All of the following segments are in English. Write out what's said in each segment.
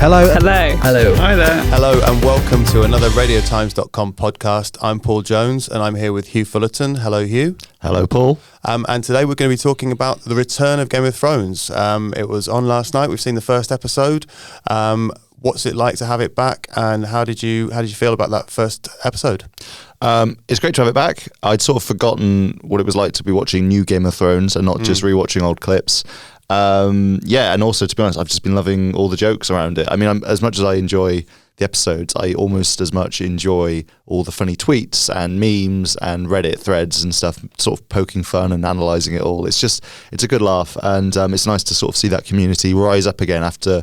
Hello. Hello. Hello. Hi there. Hello and welcome to another RadioTimes.com podcast. I'm Paul Jones and I'm here with Hugh Fullerton. Hello, Hugh. Hello, Paul. And today we're going to be talking about the return of Game of Thrones. It was on last night. We've seen the first episode. What's it like to have it back? And how did you feel about that first episode? It's great to have it back. I'd sort of forgotten what it was like to be watching new Game of Thrones and not just rewatching old clips. And also, to be honest, I've just been loving all the jokes around it. I mean, as much as I enjoy the episodes, I almost as much enjoy all the funny tweets and memes and Reddit threads and stuff, sort of poking fun and analysing it all. It's a good laugh, and it's nice to sort of see that community rise up again after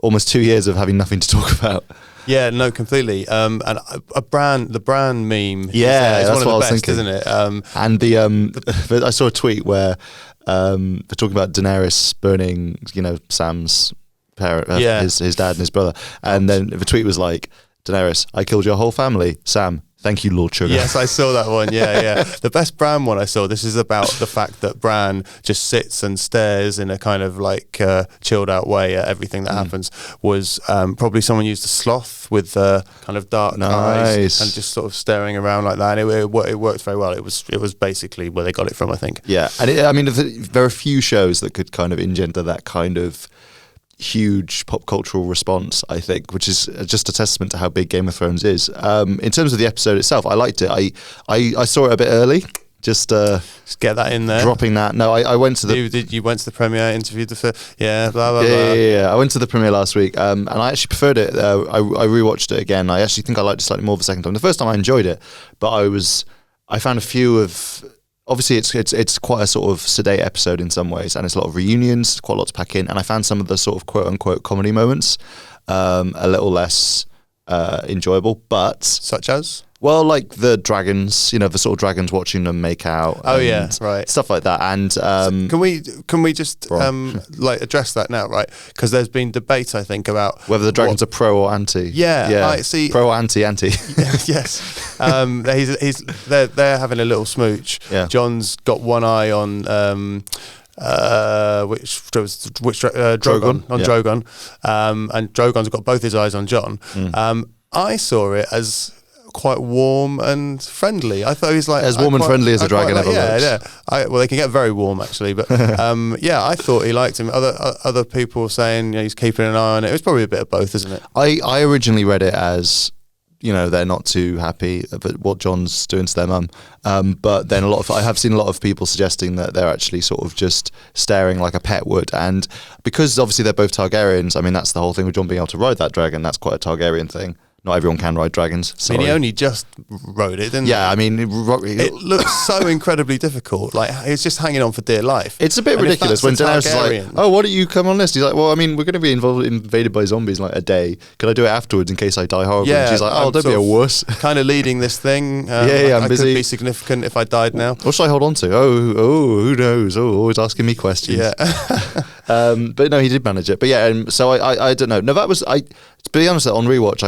almost 2 years of having nothing to talk about. Yeah, no, completely. And the brand meme. Yeah, it's that's one of the what I was best, thinking, isn't it? And I saw a tweet where they're talking about Daenerys burning, Sam's parent, his dad and his brother, and then the tweet was like, Daenerys, I killed your whole family. Sam, thank you, Lord Sugar. Yes, I saw that one. Yeah. The best Bran one I saw, this is about the fact that Bran just sits and stares in a kind of like chilled out way at everything that happens, was probably someone used a sloth with kind of dark eyes and just sort of staring around like that. And it worked very well. It was basically where they got it from, I think. Yeah, and there are few shows that could kind of engender that kind of huge pop cultural response, I think, which is just a testament to how big Game of Thrones is. In terms of the episode itself, I liked it. I saw it a bit early, just get that in there. Dropping that. No, I went to the... You went to the premiere, interviewed the... blah, blah, blah. Yeah. I went to the premiere last week, and I actually preferred it. I rewatched it again. I actually think I liked it slightly more the second time. The first time I enjoyed it, but I found a few of... Obviously, it's quite a sort of sedate episode in some ways, and it's a lot of reunions, quite a lot to pack in. And I found some of the sort of quote-unquote comedy moments a little less enjoyable, but... Such as? Well, like the dragons, the sort of dragons watching them make out. Oh, yeah, right. Stuff like that. And can we just like address that now, right? Because there's been debate, I think, about whether the dragons are pro or anti. Yeah. I see. Pro or anti. Yes. They're having a little smooch. Yeah. John's got one eye on Drogon. Drogon, and Drogon's got both his eyes on John. I saw it as quite warm and friendly. I thought he was like as warm and friendly as a dragon ever looks. Yeah. Well, they can get very warm actually, but I thought he liked him. Other people were saying he's keeping an eye on it. It was probably a bit of both, isn't it? I originally read it as they're not too happy about what John's doing to their mum, but then I have seen a lot of people suggesting that they're actually sort of just staring like a pet would, and because obviously they're both Targaryens. I mean, that's the whole thing with John being able to ride that dragon. That's quite a Targaryen thing. Not everyone can ride dragons. Sorry. I mean, he only just rode it, didn't he? Yeah, I mean... It looks so incredibly difficult. Like, he's just hanging on for dear life. It's a bit ridiculous when Daenerys is like, oh, why don't you come on this? He's like, well, I mean, we're going to be invaded by zombies in like a day. Could I do it afterwards in case I die horribly? Yeah, and she's like, oh, don't be a wuss. Kind of leading this thing. I'm busy. I could be significant if I died now. What should I hold on to? Oh, who knows? Oh, always asking me questions. Yeah. But no, he did manage it. But yeah, so I don't know. No, that was... To be honest, on rewatch,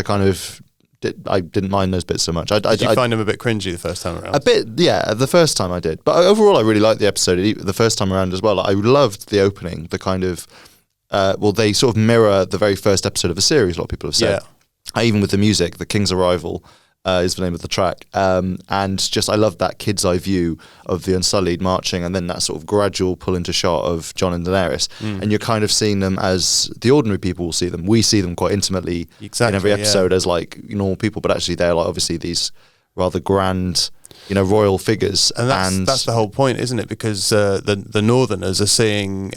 I didn't mind those bits so much. Did you find them a bit cringy the first time around? A bit, yeah. The first time I did, but overall, I really liked the episode the first time around as well. I loved the opening. The kind of, they sort of mirror the very first episode of a series. A lot of people have said, even with the music, "The King's Arrival" is the name of the track, and just I love that kid's eye view of the Unsullied marching, and then that sort of gradual pull into shot of Jon and Daenerys, and you're kind of seeing them as the ordinary people will see them. We see them quite intimately in every episode as like normal people, but actually they're like obviously these rather grand, royal figures. And that's the whole point, isn't it? Because the Northerners are seeing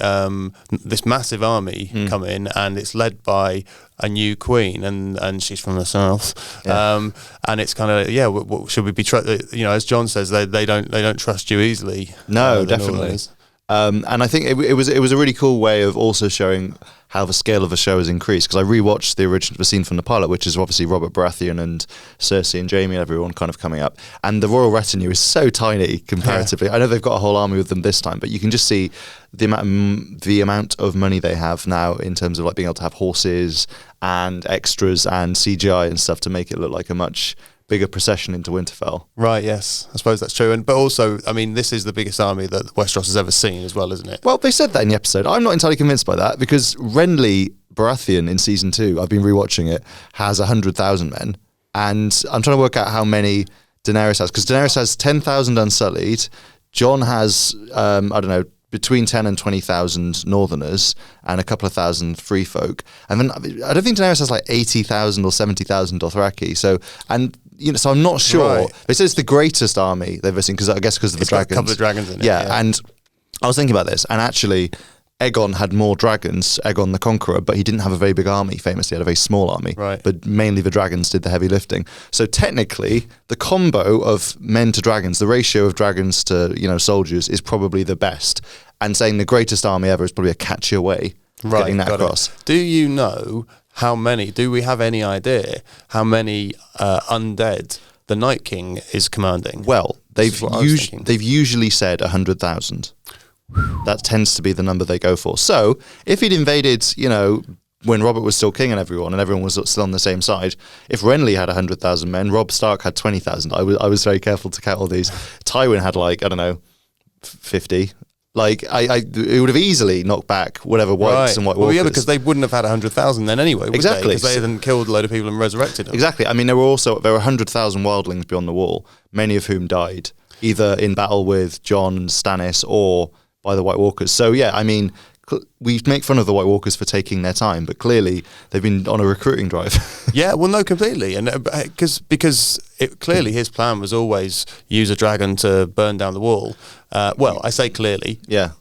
this massive army come in, and it's led by a new queen, and she's from the south. And it's kind of should we be as John says, they don't trust you easily. No, definitely. And I think it was a really cool way of also showing how the scale of the show has increased, because I rewatched the scene from the pilot, which is obviously Robert Baratheon and Cersei and Jaime and everyone kind of coming up, and the royal retinue is so tiny comparatively. I know they've got a whole army with them this time, but you can just see the amount of money they have now in terms of like being able to have horses and extras and CGI and stuff to make it look like a much bigger procession into Winterfell. Right, yes. I suppose that's true. But also, I mean, this is the biggest army that Westeros has ever seen as well, isn't it? Well, they said that in the episode. I'm not entirely convinced by that, because Renly Baratheon in season 2, I've been rewatching it, has 100,000 men, and I'm trying to work out how many Daenerys has, because Daenerys has 10,000 Unsullied. Jon has I don't know, between 10 and 20,000 Northerners and a couple of thousand free folk. And then I don't think Daenerys has like 80,000 or 70,000 Dothraki. So, and you know, so I'm not sure. Right. They said it's the greatest army they've ever seen, because I guess because of the dragons. Got a couple of dragons in it. Yeah, and I was thinking about this, and actually Aegon had more dragons, Aegon the Conqueror, but he didn't have a very big army, famously. He had a very small army. Right. But mainly the dragons did the heavy lifting. So technically, the combo of men to dragons, the ratio of dragons to, you know, soldiers is probably the best. And saying the greatest army ever is probably a catchy way of getting that across. Do you know how many, do we have any idea how many undead the Night King is commanding? Well, they've usually said 100,000. That tends to be the number they go for. So if he'd invaded, you know, when Robert was still king and everyone was still on the same side, if Renly had 100,000 men, Robb Stark had 20,000. I was very careful to count all these. Tywin had like, I don't know, 50. Like, it would have easily knocked back whatever Whites and White Walkers. Well, yeah, because they wouldn't have had 100,000 then anyway, would exactly. Because they hadn't killed a load of people and resurrected them. Exactly. I mean, there were 100,000 wildlings beyond the wall, many of whom died, either in battle with Jon and Stannis or by the White Walkers. So, yeah, I mean, we make fun of the White Walkers for taking their time, but clearly they've been on a recruiting drive. Yeah, well, no, completely. And because clearly his plan was always use a dragon to burn down the wall. Well, I say clearly. Yeah.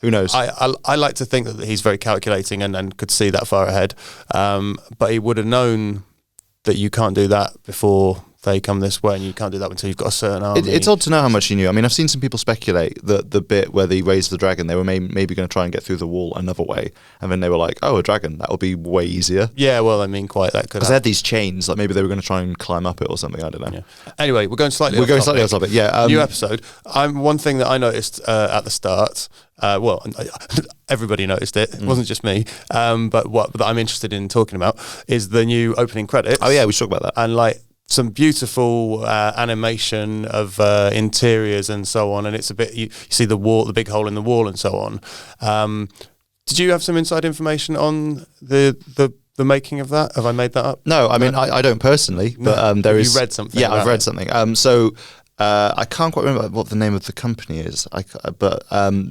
Who knows? I like to think that he's very calculating and could see that far ahead. But he would have known that you can't do that before they come this way, and you can't do that until you've got a certain army. It's odd to know how much he knew. I mean, I've seen some people speculate that the bit where they raised the dragon, they were maybe going to try and get through the wall another way, and then they were like, "Oh, a dragon, that'll be way easier." Yeah, well, I mean, quite that could. Because they had these chains, like maybe they were going to try and climb up it or something. I don't know. Yeah. Anyway, we're going slightly off topic. Yeah, new episode. One thing that I noticed at the start. Well, everybody noticed it. It wasn't just me. But what that I'm interested in talking about is the new opening credits. Oh yeah, we should talk about that. And like some beautiful animation of interiors and so on. And it's a bit you see the wall, the big hole in the wall, and so on. Did you have some inside information on the making of that? Have I made that up? No, I mean I don't personally, but there is. You read something? Yeah, I've read something. So. I can't quite remember what the name of the company is, but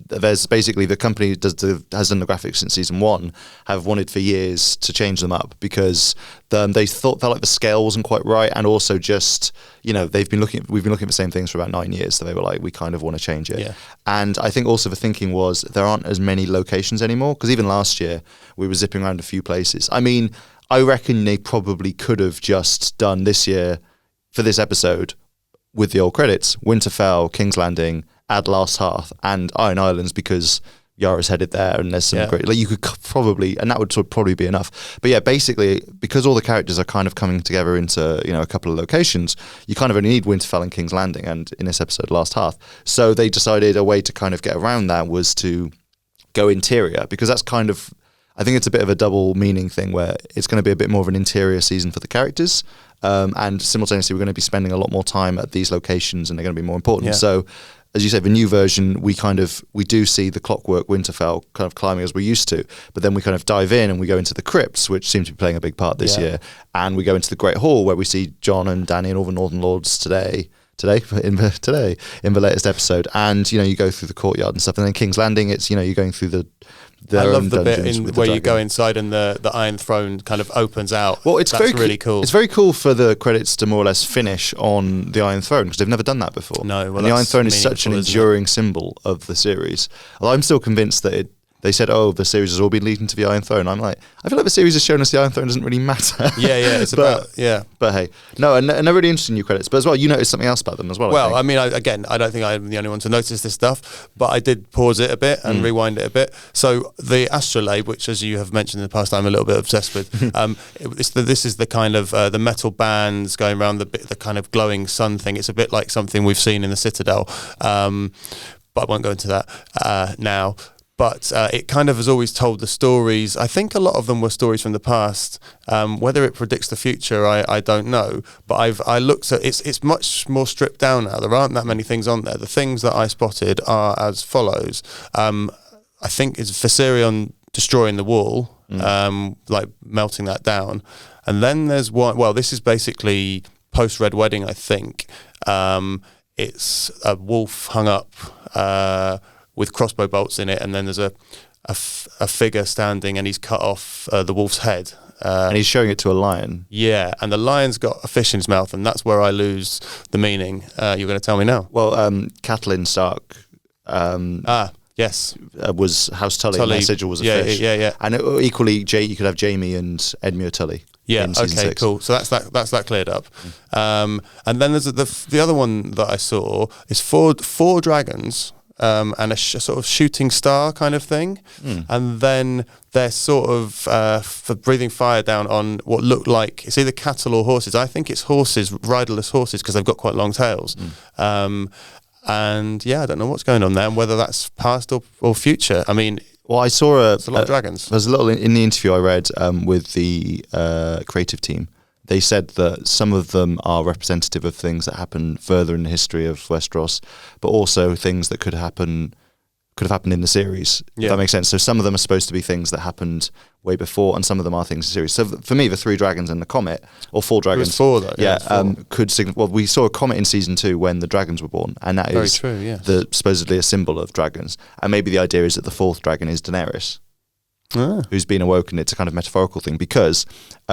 there's basically the company has done the graphics since season 1, have wanted for years to change them up because they felt like the scale wasn't quite right, and also just, you know, we've been looking at the same things for about 9 years, so they were like, we kind of want to change it. Yeah. And I think also the thinking was there aren't as many locations anymore, because even last year we were zipping around a few places. I mean, I reckon they probably could have just done this year for this episode with the old credits, Winterfell, King's Landing, add Last Hearth, and Iron Islands, because Yara's headed there, and there's some great. Like you could probably, and that would probably be enough. But yeah, basically, because all the characters are kind of coming together into, you know, a couple of locations, you kind of only need Winterfell and King's Landing, and in this episode, Last Hearth. So they decided a way to kind of get around that was to go interior, because that's kind of, I think it's a bit of a double meaning thing where it's going to be a bit more of an interior season for the characters. And simultaneously, we're going to be spending a lot more time at these locations, and they're going to be more important. Yeah. So, as you said, the new version, we do see the clockwork Winterfell kind of climbing as we're used to, but then we kind of dive in and we go into the crypts, which seem to be playing a big part this year, and we go into the Great Hall where we see Jon and Dany and all the Northern Lords today in the latest episode, and you know, you go through the courtyard and stuff, and then King's Landing, it's, you know, you're going through the. I love the bit where you go inside and the Iron Throne kind of opens out. Well, that's really cool. It's very cool for the credits to more or less finish on the Iron Throne, because they've never done that before. No, well, and the Iron Throne is such an enduring symbol of the series. Although I'm still convinced that they said, oh, the series has all been leading to the Iron Throne. I'm like, I feel like the series has shown us the Iron Throne doesn't really matter. Yeah, it's But hey, no, and they're really interesting new credits. But as well, you noticed something else about them as well. Well, I mean, I don't think I'm the only one to notice this stuff, but I did pause it a bit and rewind it a bit. So the astrolabe, which, as you have mentioned in the past, I'm a little bit obsessed with. This is the kind of the metal bands going around the kind of glowing sun thing. It's a bit like something we've seen in the Citadel, but I won't go into that now. But it kind of has always told the stories. I think a lot of them were stories from the past. Whether it predicts the future, I don't know. But I looked at it's much more stripped down now. There aren't that many things on there. The things that I spotted are as follows. I think it's Viserion destroying the wall, like melting that down. And then there's one. Well, this is basically post Red Wedding, I think. It's a wolf hung up with crossbow bolts in it, and then there's a figure standing, and he's cut off the wolf's head. And he's showing it to a lion. Yeah, and the lion's got a fish in his mouth, and that's where I lose the meaning. You're going to tell me now. Well, Catelyn Stark. Yes. Was House Tully, and their sigil was a fish. Yeah. And equally, you could have Jaime and Edmure Tully. Yeah. In season 6. Cool. So that's that cleared up. And then there's the other one that I saw is four dragons. And a sort of shooting star kind of thing. And then they're sort of for breathing fire down on what looked like, it's either cattle or horses. I think it's horses, riderless horses, because they've got quite long tails. And yeah, I don't know what's going on there and whether that's past or future. I mean, well, I saw a lot of dragons. There's a little in the interview I read with the creative team. They said that some of them are representative of things that happen further in the history of Westeros, but also things that could have happened in the series. If that makes sense. So some of them are supposed to be things that happened way before, and some of them are things in the series. So for me, the 3 dragons and the comet, or 4 dragons, it was 4 though. Yeah, could signal. Well, we saw a comet in season 2 when the dragons were born, and that is very true. Yeah, supposedly a symbol of dragons. And maybe the idea is that the 4th dragon is Daenerys, who's been awoken. It's a kind of metaphorical thing because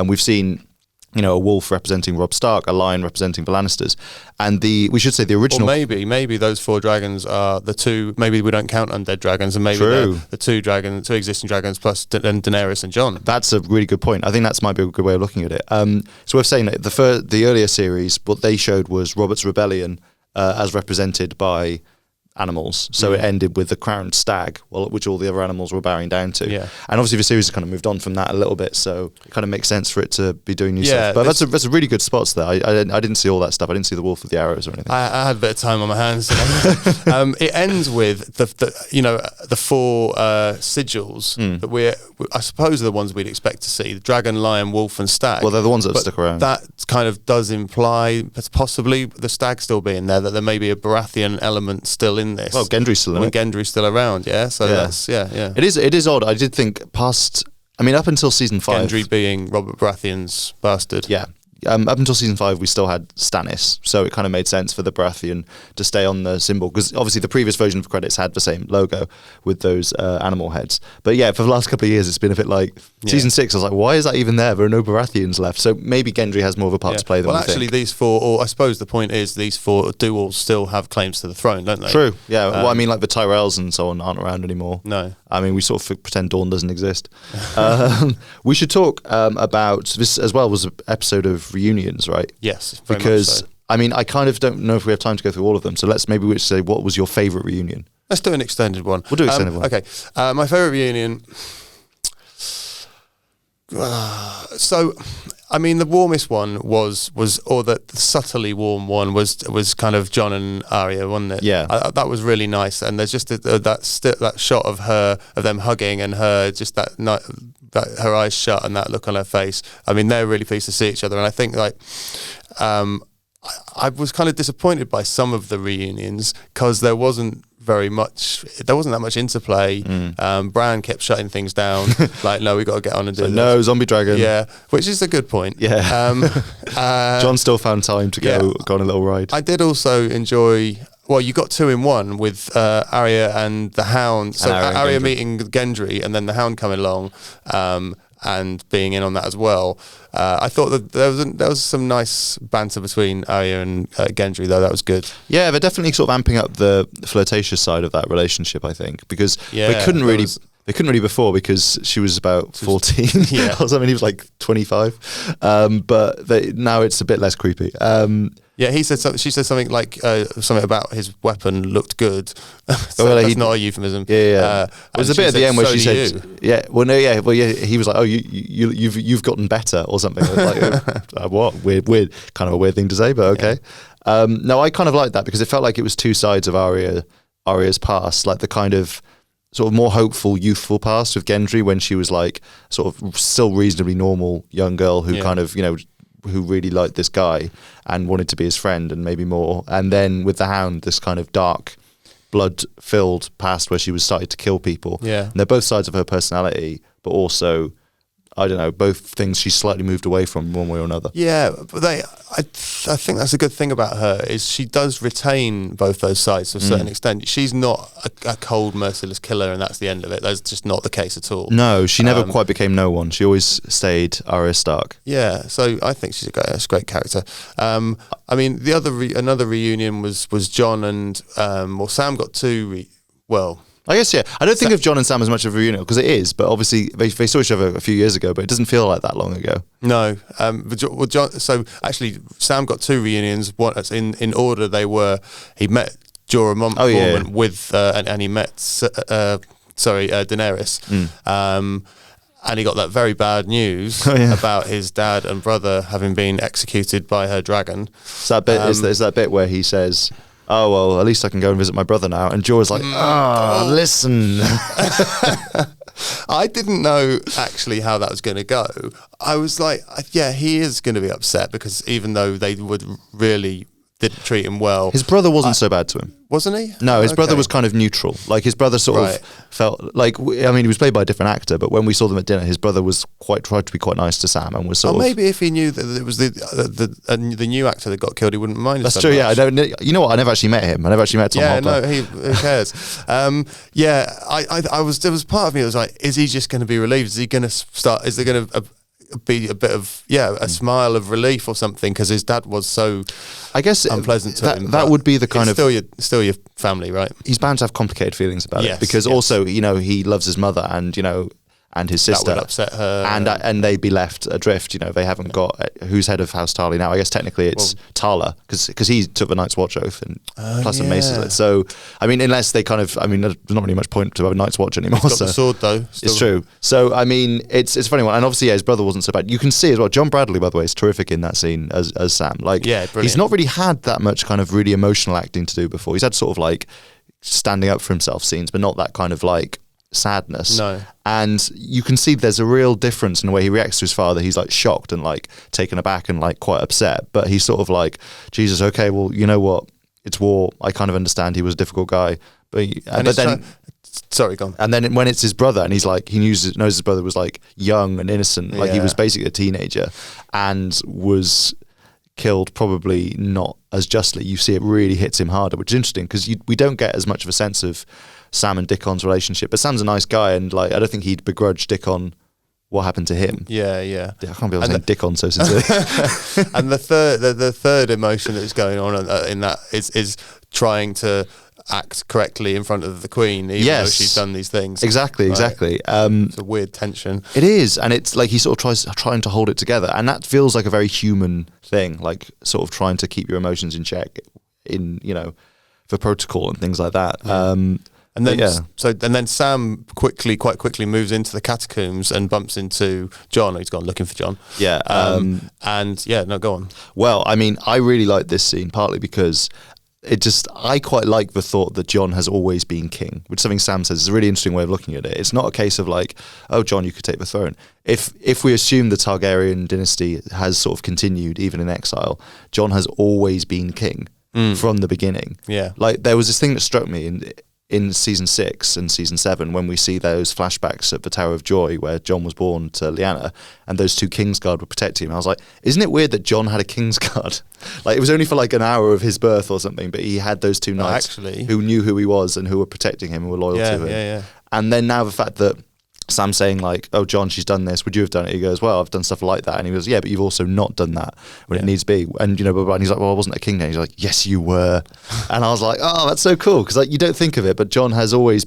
we've seen, a wolf representing Robb Stark, a lion representing the Lannisters, and we should say the original. Or maybe those 4 dragons are the 2. Maybe we don't count undead dragons, and maybe they're the 2 existing dragons plus Daenerys and Jon. That's a really good point. I think that might be a good way of looking at it. It's worth saying that the earlier series, what they showed was Robert's rebellion as represented by animals. So it ended with the crowned stag, which all the other animals were bowing down to. Yeah. And obviously the series has kind of moved on from that a little bit, so it kind of makes sense for it to be doing new stuff. But that's a really good spots there. I didn't see all that stuff. I didn't see the wolf with the arrows or anything. I had a bit of time on my hands. It ends with the 4 sigils that I suppose are the ones we'd expect to see: the dragon, lion, wolf, and stag. Well, they're the ones that have stuck around. That kind of does imply possibly the stag still being there, that there may be a Baratheon element still in this. Well, Gendry's still in it. Gendry's still around, yeah. So that's It is odd. I did think up until season 5. Gendry being Robert Baratheon's bastard. Yeah. Up until season 5, we still had Stannis, so it kind of made sense for the Baratheon to stay on the symbol, because obviously the previous version of credits had the same logo with those animal heads. But yeah, for the last couple of years, it's been a bit like season 6. I was like, why is that even there? There are no Baratheons left. So maybe Gendry has more of a part to play than we think. Well, actually, these 4, or I suppose the point is, these 4 do all still have claims to the throne, don't they? True. Yeah. Well, I mean, like the Tyrells and so on aren't around anymore. No. I mean, we sort of pretend Dawn doesn't exist. We should talk about this as well. Was an episode of reunions, right? Yes, because so. I mean, I kind of don't know if we have time to go through all of them. So maybe say what was your favourite reunion? Let's do an extended one. We'll do an extended one. Okay, my favourite reunion. So, I mean, the warmest one was or the subtly warm one was kind of Jon and Arya, wasn't it? Yeah, that was really nice. And there's just that shot of them hugging, and her just that her eyes shut and that look on her face. I mean, they're really pleased to see each other, and I think I was kind of disappointed by some of the reunions because there wasn't that much interplay. Bran kept shutting things down, like, no, we got to get on and do this. No, zombie dragon. Yeah, which is a good point. Yeah. Jon still found time to go on a little ride. I did also enjoy. Well, you got 2 in 1 with Arya and the Hound. So Arya meeting Gendry, and then the Hound coming along and being in on that as well. I thought that there was some nice banter between Arya and Gendry, though. That was good. Yeah, they're definitely sort of amping up the flirtatious side of that relationship, I think, because they couldn't really before, because she was about 14 or something. He was like 25. But now it's a bit less creepy. Yeah, he said something. She said something like something about his weapon looked good. That's not a euphemism. Yeah. It was a bit at the end where she said, he was like, oh, you've gotten better or something. Like, what weird, kind of a weird thing to say, but okay. Yeah. No, I kind of liked that because it felt like it was 2 sides of Arya's past, like the kind of sort of more hopeful, youthful past with Gendry when she was like sort of still reasonably normal young girl who kind of who really liked this guy and wanted to be his friend and maybe more. And then with the Hound, this kind of dark blood-filled past where she was starting to kill people. Yeah. And they're both sides of her personality, but also, I don't know, both things she's slightly moved away from one way or another. Yeah, but I think that's a good thing about her is she does retain both those sides to a certain extent. She's not a cold, merciless killer, and that's the end of it. That's just not the case at all. No, she never quite became no one. She always stayed Arya Stark. Yeah, so I think she's a great character. I mean, the other another reunion was Jon and Sam got two. I guess, yeah. I don't think of Jon and Sam as much of a reunion, because it is, but obviously they saw each other a few years ago, but it doesn't feel like that long ago. No. But Jon, so actually, Sam got two reunions. One in order they were. He met Jorah Mormont with, and he met Daenerys. And he got that very bad news about his dad and brother having been executed by her dragon. So that bit is that bit where he says, "Oh well, at least I can go and visit my brother now." And Jorah's like, listen. I didn't know actually how that was going to go. I was like, yeah, he is going to be upset, because even though they would really didn't treat him well, his brother wasn't so bad to him. Wasn't he? No, his brother was kind of neutral. Like, his brother sort of felt like, I mean, he was played by a different actor, but when we saw them at dinner, his brother was tried to be quite nice to Sam and was sort of... maybe if he knew that it was the new actor that got killed, he wouldn't mind. That's true, yeah. I don't. You know what? I never actually met him. I never actually met Tom Hopper. No, who cares? I was. There was part of me that was like, is he just going to be relieved? Is he going to start? Is there going to be a bit of a smile of relief or something, because his dad was so, I guess, unpleasant to him. That would be the kind of still your family, right? He's bound to have complicated feelings about it, because also, you know, he loves his mother and, you know, and his sister. That would upset her. And they'd be left adrift, you know. They haven't got... Who's head of House Tarly now? I guess technically it's Tala, because he took the Night's Watch oath, and plus maces it. So, I mean, unless they kind of... I mean, there's not really much point to have a Night's Watch anymore. He's got the sword, though. Still. It's true. So, I mean, it's a funny one. And obviously, his brother wasn't so bad. You can see as well, John Bradley, by the way, is terrific in that scene as Sam. Like, brilliant. He's not really had that much kind of really emotional acting to do before. He's had sort of like standing up for himself scenes, but not that kind of like sadness. No. And you can see there's a real difference in the way he reacts to his father. He's like shocked and like taken aback and like quite upset, but he's sort of like, Jesus, okay, well, you know what? It's war. I kind of understand he was a difficult guy. But then... Sorry, go on. And then when it's his brother, and he's like, he knows his brother was like young and innocent, like he was basically a teenager and was killed probably not as justly. You see it really hits him harder, which is interesting, because we don't get as much of a sense of Sam and Dickon's relationship. But Sam's a nice guy, and like I don't think he'd begrudge Dickon what happened to him. Yeah. I can't believe I'm saying Dickon so sincerely. And the third emotion that's going on in that is trying to act correctly in front of the Queen, even though she's done these things. Exactly. It's a weird tension. It is, and it's like he sort of trying to hold it together, and that feels like a very human thing, like sort of trying to keep your emotions in check, in, you know, for protocol and things like that. Yeah. And then Sam quite quickly moves into the catacombs and bumps into Jon. He's gone looking for Jon. Yeah. Go on. Well, I mean, I really like this scene, partly because I quite like the thought that Jon has always been king, which is something Sam says is a really interesting way of looking at it. It's not a case of like, oh, Jon, you could take the throne. If we assume the Targaryen dynasty has sort of continued even in exile, Jon has always been king from the beginning. Yeah. Like, there was this thing that struck me in season 6 and season 7, when we see those flashbacks at the Tower of Joy where Jon was born to Lyanna and those two Kingsguard were protecting him. I was like, isn't it weird that Jon had a Kingsguard? Like, it was only for like an hour of his birth or something, but he had those two knights who knew who he was and who were protecting him and were loyal to him. Yeah. And then now the fact that Sam's saying like, oh, Jon, she's done this, would you have done it? He goes, well, I've done stuff like that. And he goes, yeah, but you've also not done that when it needs to be. And, you know, and he's like, well, I wasn't a king then. He's like, yes, you were. And I was like, oh, that's so cool. Because like, you don't think of it, but Jon has always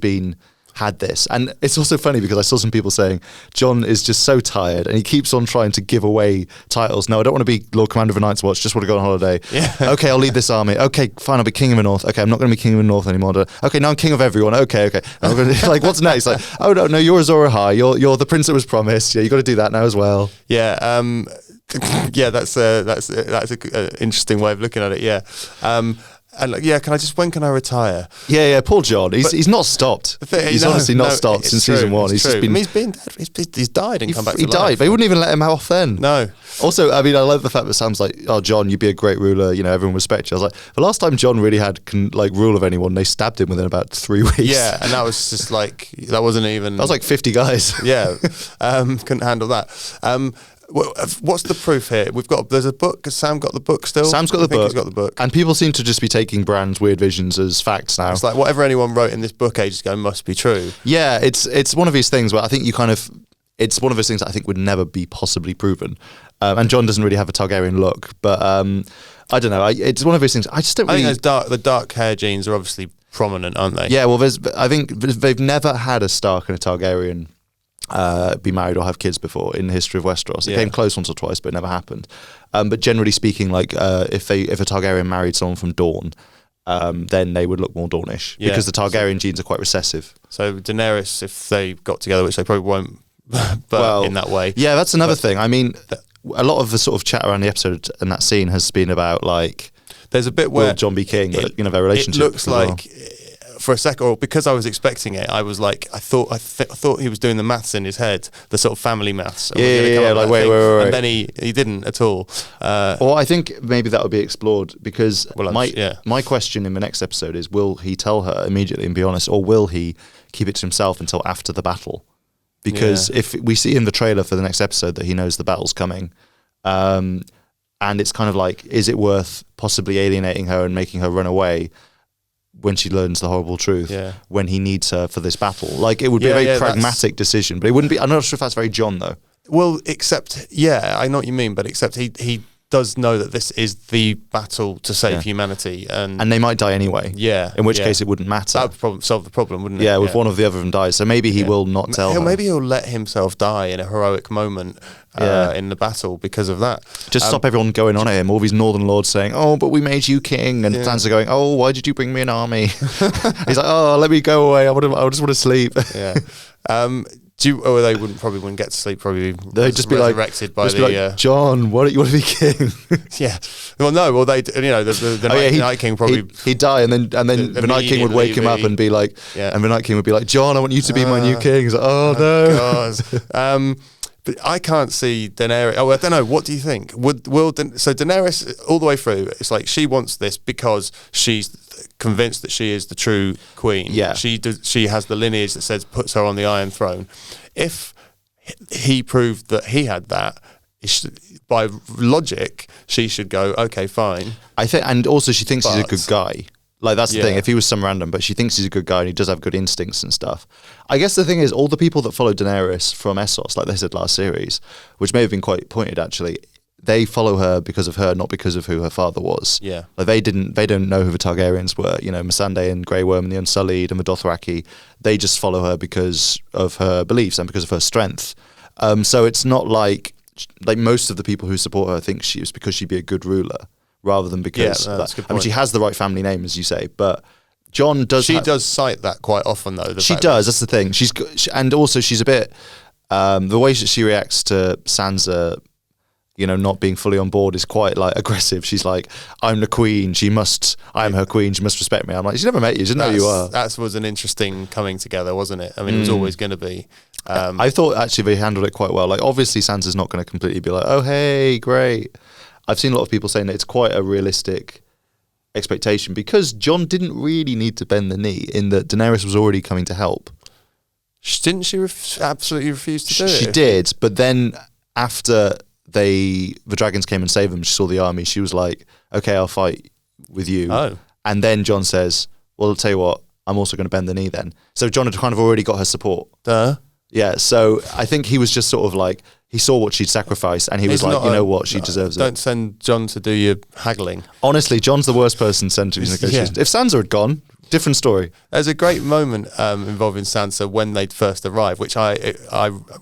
had this. And it's also funny because I saw some people saying Jon is just so tired and he keeps on trying to give away titles. No, I don't want to be Lord Commander of the Night's Watch, just want to go on holiday. Yeah. Okay, I'll lead this army. Okay, fine, I'll be King of the North. Okay, I'm not going to be King of the North anymore. Okay, now I'm King of everyone. Okay. I'm going to, like, what's next? Like, oh no, you're Azor Ahai. You're the prince that was promised. Yeah, you got to do that now as well. Yeah. Yeah, that's an interesting way of looking at it. Yeah. And like, yeah, when can I retire? Yeah, poor John. He's not stopped. He's honestly not stopped since season 1. He's just been. I mean, he's died and come back to life. He died. They wouldn't even let him off then. No. Also, I mean, I love the fact that Sam's like, "Oh, John, you'd be a great ruler. You know, everyone respects you." I was like, the last time John really had rule of anyone, they stabbed him within about 3 weeks. Yeah, and that was just like that wasn't even. That was like 50 guys. Yeah, couldn't handle that. What's the proof here? There's a book. Has Sam got the book still? Sam's got the book. He's got the book. And people seem to just be taking Bran's weird visions as facts now. It's like whatever anyone wrote in this book ages ago must be true. Yeah, it's one of these things where I think it's one of those things that I think would never be possibly proven. And John doesn't really have a Targaryen look, but I don't know. It's one of those things. I just don't really. I think the dark hair genes are obviously prominent, aren't they? Yeah, well, I think they've never had a Stark and a Targaryen be married or have kids before in the history of Westeros. It came close once or twice, but it never happened. But generally speaking, like if a Targaryen married someone from Dorne, then they would look more Dornish because the Targaryen genes are quite recessive. So Daenerys, if they got together, which they probably won't, but in that way. Yeah, that's another thing. I mean, a lot of the sort of chat around the episode and that scene has been about like there's a bit where will Jon be king, but their relationship. It looks like. For a second, or because I was expecting it, I was like, I thought he was doing the maths in his head, the sort of family maths. Yeah, like wait. And then he didn't at all. Well, I think maybe that would be explored because my question in the next episode is: will he tell her immediately and be honest, or will he keep it to himself until after the battle? Because if we see in the trailer for the next episode that he knows the battle's coming, and it's kind of like, is it worth possibly alienating her and making her run away when she learns the horrible truth, when he needs her for this battle? Like, it would be a very pragmatic decision, but it wouldn't be. I'm not sure if that's very Jon, though. Well, except, I know what you mean, but except he does know that this is the battle to save humanity. And they might die anyway. Yeah. In which case it wouldn't matter. That would solve the problem, wouldn't it? Yeah, if one of the other of them dies. So maybe he will not tell her. Maybe he'll let himself die in a heroic moment in the battle because of that. Just stop everyone going on at him. All these Northern Lords saying, "Oh, but we made you king," and Sansa going, "Oh, why did you bring me an army?" He's like, "Oh, let me go away. I just want to sleep." Yeah. They wouldn't get to sleep. Probably they'd just be resurrected by the Jon. Why don't you want to be king? Yeah. Well, no. Well, the Night King probably he'd die, and then the Night King would wake him up and be like, and the Night King would be like, "Jon, I want you to be my new king." He's like, "Oh no." God. But I can't see Daenerys. Oh, I don't know. What do you think? So Daenerys all the way through? It's like she wants this because she's convinced that she is the true queen. Yeah, she has the lineage that puts her on the Iron Throne. If he proved that he had that, by logic, she should go, okay, fine. I think, and also she thinks he's a good guy. Like, that's the thing. If he was some random, but she thinks he's a good guy and he does have good instincts and stuff. I guess the thing is, all the people that follow Daenerys from Essos, like they said last series, which may have been quite pointed actually, they follow her because of her, not because of who her father was. Yeah. Like they don't know who the Targaryens were. You know, Missandei and Grey Worm and the Unsullied and the Dothraki. They just follow her because of her beliefs and because of her strength. So it's not like most of the people who support her think she is because she'd be a good ruler, rather than because I mean, she has the right family name, as you say, but Jon does. She does cite that quite often, though. She does. That's the thing. And also she's a bit the way that she reacts to Sansa, not being fully on board is quite like aggressive. She's like, "I'm the queen. I am her queen. She must respect me." I'm like, she's never met you. She doesn't know who you are. That was an interesting coming together, wasn't it? I mean, it was always going to be. I thought actually they handled it quite well. Like, obviously Sansa's not going to completely be like, "Oh, hey, great." I've seen a lot of people saying that it's quite a realistic expectation because Jon didn't really need to bend the knee in that Daenerys was already coming to help. Didn't she absolutely refuse to do it? She did, but then after the dragons came and saved them, she saw the army, she was like, "Okay, I'll fight with you." Oh. And then Jon says, "Well, I'll tell you what, I'm also going to bend the knee then." So Jon had kind of already got her support. Yeah, so I think he was just sort of like, he saw what she'd sacrificed and he was like, you know what, she deserves it. Don't send Jon to do your haggling. Honestly, Jon's the worst person sent to these negotiations. If Sansa had gone, different story. There's a great moment involving Sansa when they'd first arrived, which I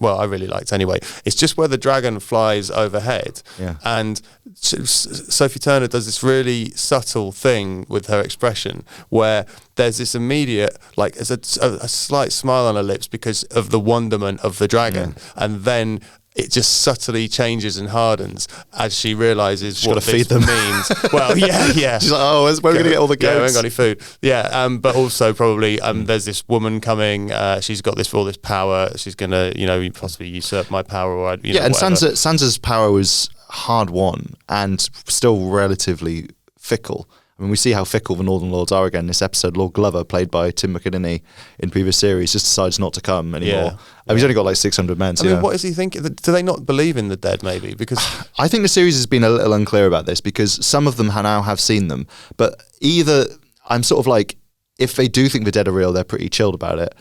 really liked anyway. It's just where the dragon flies overhead, and Sophie Turner does this really subtle thing with her expression where there's this immediate, like, there's a slight smile on her lips because of the wonderment of the dragon, and then it just subtly changes and hardens as she realises what this feed them. means. Well, yeah. She's like, oh, where are we going to get all the goats? Yeah, we haven't got any food. Yeah, but also probably there's this woman coming. She's got all this power. She's going to, possibly usurp my power. Or and Sansa's power was hard won and still relatively fickle. I mean, we see how fickle the Northern Lords are again in this episode. Lord Glover, played by Tim McInerney in previous series, just decides not to come anymore. He's only got like 600 men. So what is he thinking? Do they not believe in the dead, maybe? Because I think the series has been a little unclear about this, because some of them now have seen them. But either I'm sort of like, if they do think the dead are real, they're pretty chilled about it.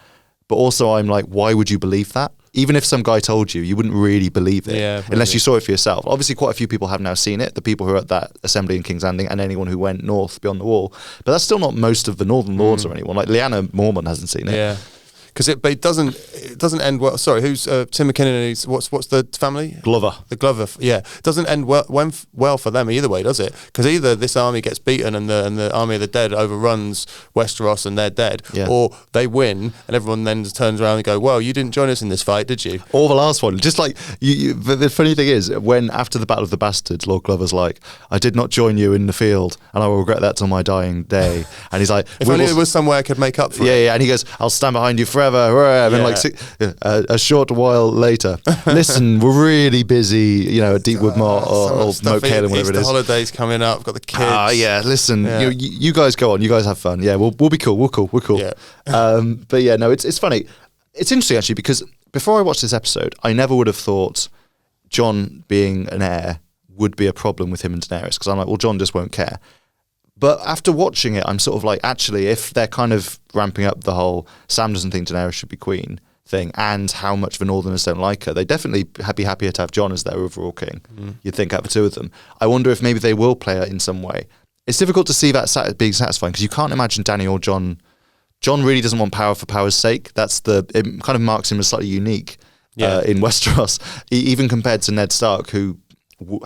But also I'm like, why would you believe that? Even if some guy told you, you wouldn't really believe it unless you saw it for yourself. Obviously, quite a few people have now seen it, the people who are at that assembly in King's Landing and anyone who went north beyond the wall. But that's still not most of the Northern Lords or anyone. Like Lyanna Mormont hasn't seen it. Yeah. Because it doesn't end well. Sorry, who's Tim McInerney's? What's the family? Glover. The Glover. Yeah, doesn't end well for them either way, does it? Because either this army gets beaten and the army of the dead overruns Westeros and they're dead, or they win and everyone then turns around and go, "Well, you didn't join us in this fight, did you?" Or the last one, just like the funny thing is, when after the Battle of the Bastards, Lord Glover's like, "I did not join you in the field, and I will regret that till my dying day." And he's like, "If only there was some way I could make up for it." Yeah, and he goes, "I'll stand behind you forever." And like a short while later, listen, we're really busy, at Deepwood Moat or Moat Cailin, whatever it is. The holidays coming up, got the kids. Listen, you guys go on, you guys have fun. Yeah, we'll be cool. We're cool. Yeah. But yeah, no, it's funny. It's interesting actually, because before I watched this episode, I never would have thought Jon being an heir would be a problem with him and Daenerys, because I'm like, well, Jon just won't care. But after watching it, I'm sort of like, actually, if they're kind of ramping up the whole Sam doesn't think Daenerys should be queen thing, and how much the Northerners don't like her, they'd definitely be happier to have Jon as their overall king. You'd think, out of the two of them. I wonder if maybe they will play it in some way. It's difficult to see that being satisfying, because you can't imagine Dany or Jon. Jon really doesn't want power for power's sake. It kind of marks him as slightly unique in Westeros, even compared to Ned Stark, who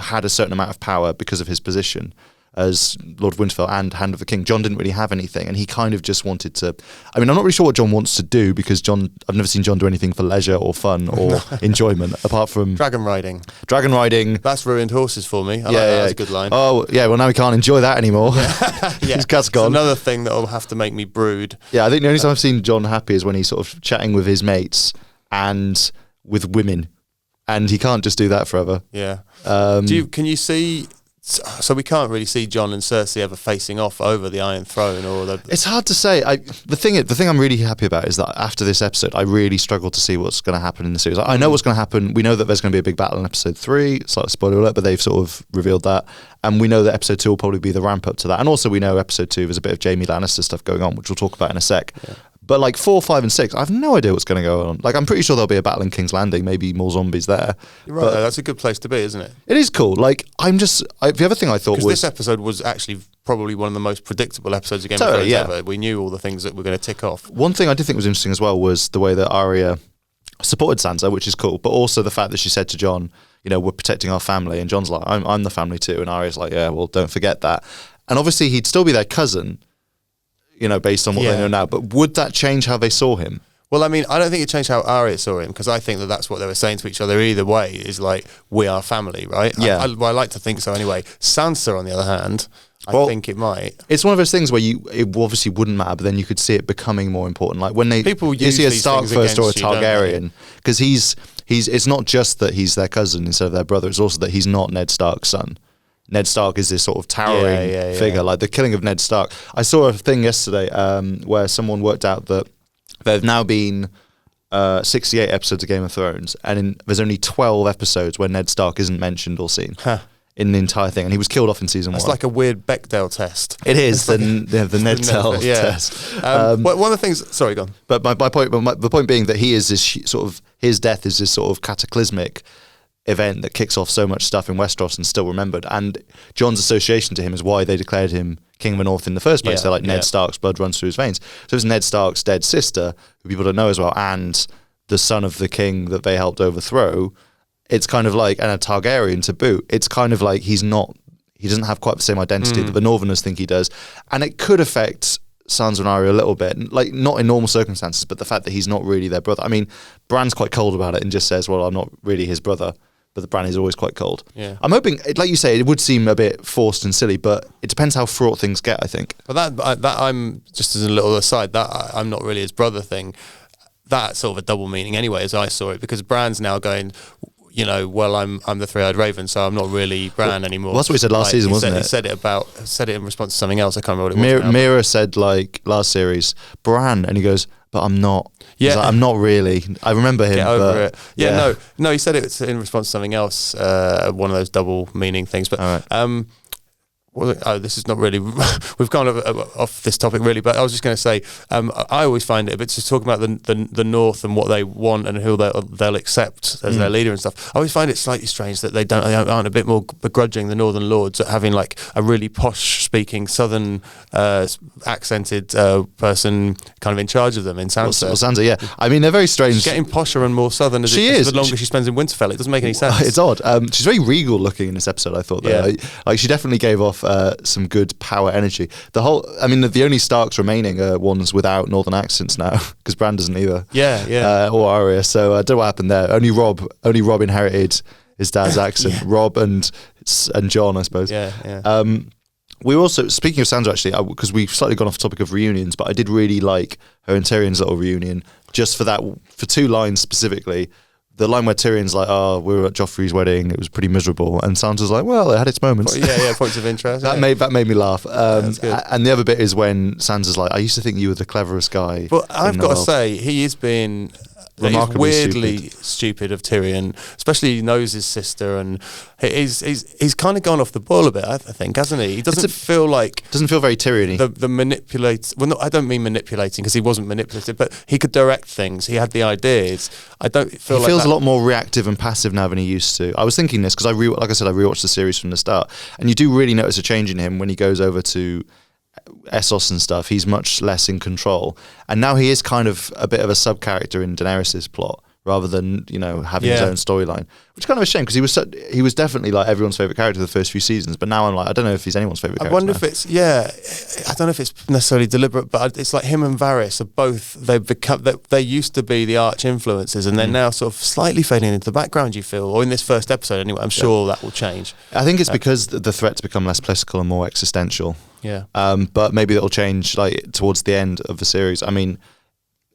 had a certain amount of power because of his position as Lord of Winterfell and Hand of the King. Jon didn't really have anything, and he kind of just wanted to... I mean, I'm not really sure what Jon wants to do, because I've never seen Jon do anything for leisure or fun or enjoyment, apart from... Dragon riding. That's ruined horses for me. I like that. That's a good line. Oh, yeah, well, now we can't enjoy that anymore. His cat's gone. It's another thing that will have to make me brood. Yeah, I think the only time I've seen Jon happy is when he's sort of chatting with his mates and with women, and he can't just do that forever. Yeah. Can you see... So we can't really see Jon and Cersei ever facing off over the Iron Throne, It's hard to say. The thing I'm really happy about is that after this episode, I really struggle to see what's going to happen in the series. I know what's going to happen. We know that there's going to be a big battle in episode 3. It's like a spoiler alert, but they've sort of revealed that. And we know that episode 2 will probably be the ramp up to that. And also we know episode 2 there's a bit of Jaime Lannister stuff going on, which we'll talk about in a sec. Yeah. But like 4, 5, and 6, I have no idea what's going to go on. Like, I'm pretty sure there'll be a battle in King's Landing, maybe more zombies there. You're right, that's a good place to be, isn't it? It is cool. Like, the other thing I thought was... Because this episode was actually probably one of the most predictable episodes of Game of Thrones ever. We knew all the things that were going to tick off. One thing I did think was interesting as well was the way that Arya supported Sansa, which is cool, but also the fact that she said to Jon, we're protecting our family, and Jon's like, I'm the family too, and Arya's like, yeah, well, don't forget that. And obviously he'd still be their cousin, based on what they know now. But would that change how they saw him? Well, I mean, I don't think it changed how Arya saw him, because I think that that's what they were saying to each other either way, is like, we are family, right? Yeah. I like to think so anyway. Sansa, on the other hand, I think it might. It's one of those things where it obviously wouldn't matter, but then you could see it becoming more important. Like when people you see a Stark first or a you, Targaryen, because it's not just that he's their cousin instead of their brother, it's also that he's not Ned Stark's son. Ned Stark is this sort of towering figure, like the killing of Ned Stark. I saw a thing yesterday where someone worked out that there have now been 68 episodes of Game of Thrones, and there's only 12 episodes where Ned Stark isn't mentioned or seen in the entire thing, and he was killed off in season 1. It's like a weird Bechdel test. It is, the Nedtel test. One of the things... Sorry, go on. But the point being that he is this sort of... His death is this sort of cataclysmic event that kicks off so much stuff in Westeros and still remembered, and Jon's association to him is why they declared him King of the North in the first place. They're like, Ned Stark's blood runs through his veins. So it's Ned Stark's dead sister, who people don't know as well, and the son of the king that they helped overthrow. It's kind of like, and a Targaryen to boot, it's kind of like he doesn't have quite the same identity that the Northerners think he does, and it could affect Sansa and Arya a little bit, like not in normal circumstances, but the fact that he's not really their brother. I mean, Bran's quite cold about it and just says, "Well, I'm not really his brother." But the Bran is always quite cold. Yeah. I'm hoping, like you say, it would seem a bit forced and silly, but it depends how fraught things get, I think. But that I'm just as a little aside, that I'm not really his brother thing. That's sort of a double meaning anyway, as I saw it, because Bran's now going, you know, well, I'm the three-eyed raven, so I'm not really Bran anymore. Well, that's what he said last season, wasn't it? He said it in response to something else. I can't remember what it was. Mira said, like, last series, Bran, and he goes, but I'm not. Yeah. Like, I'm not really. I remember him. Get over it. Yeah, no, he said it in response to something else, one of those double meaning things. But right. This is not really. We've gone off this topic really, but I was just going to say, I always find it a bit just talking about the North and what they want and who they'll accept as their leader and stuff. I always find it slightly strange that they aren't a bit more begrudging the Northern Lords at having like a really posh speaking Southern accented person kind of in charge of them in Sansa. Well, Sansa, yeah. I mean, they're very strange. She's getting posher and more Southern as the longer she spends in Winterfell. It doesn't make any sense. It's odd. She's very regal looking in this episode, I thought. Though. Yeah. Like she definitely gave off some good power energy. The only Starks remaining are ones without Northern accents now, because Bran doesn't either. Yeah. Or Arya. So I don't know what happened there. Only Rob inherited his dad's accent. Rob and John, I suppose. Yeah. We also, speaking of Sansa, actually, because we've slightly gone off topic of reunions, but I did really like her and Tyrion's little reunion, just for 2 lines specifically. The line where Tyrion's like, "Oh, we were at Joffrey's wedding. It was pretty miserable," and Sansa's like, "Well, it had its moments." Yeah, points of interest. That made me laugh. That's good. And the other bit is when Sansa's like, "I used to think you were the cleverest guy." But I've got to say, he is being remarkably weirdly stupid of Tyrion, especially he knows his sister, and he's kind of gone off the ball a bit, I think, hasn't he? He doesn't feel very Tyrion-y. The manipulate. Well, no, I don't mean manipulating because he wasn't manipulative, but he could direct things. He had the ideas. I don't feel. He feels a lot more reactive and passive now than he used to. I was thinking this because like I said, I rewatched the series from the start, and you do really notice a change in him when he goes over to Essos and stuff. He's much less in control, and now he is kind of a bit of a sub character in Daenerys' plot rather than having his own storyline, which is kind of a shame because he was definitely like everyone's favorite character the first few seasons, but now I'm like, I don't know if he's anyone's favorite character. I wonder if it's I don't know if it's necessarily deliberate, but it's like him and Varys are both, they used to be the arch influences, and they're now sort of slightly fading into the background, you feel, or in this first episode anyway. I'm sure that will change. I think it's because the threats become less political and more existential. Yeah. But maybe that'll change like towards the end of the series. I mean,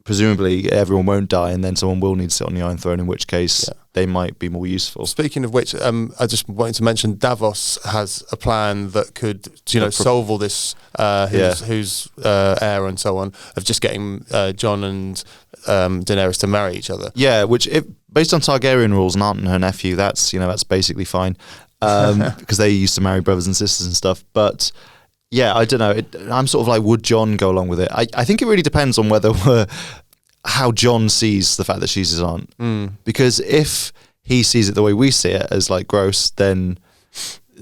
presumably everyone won't die, and then someone will need to sit on the Iron Throne, in which case they might be more useful. Speaking of which, I just wanted to mention Davos has a plan that could, solve all this, who's heir and so on, of just getting Jon and Daenerys to marry each other. Yeah, which based on Targaryen rules and aunt and her nephew, that's basically fine, because they used to marry brothers and sisters and stuff, but. Yeah, I don't know. I'm sort of like, would Jon go along with it? I think it really depends on how Jon sees the fact that she's his aunt. Because if he sees it the way we see it, as like gross, then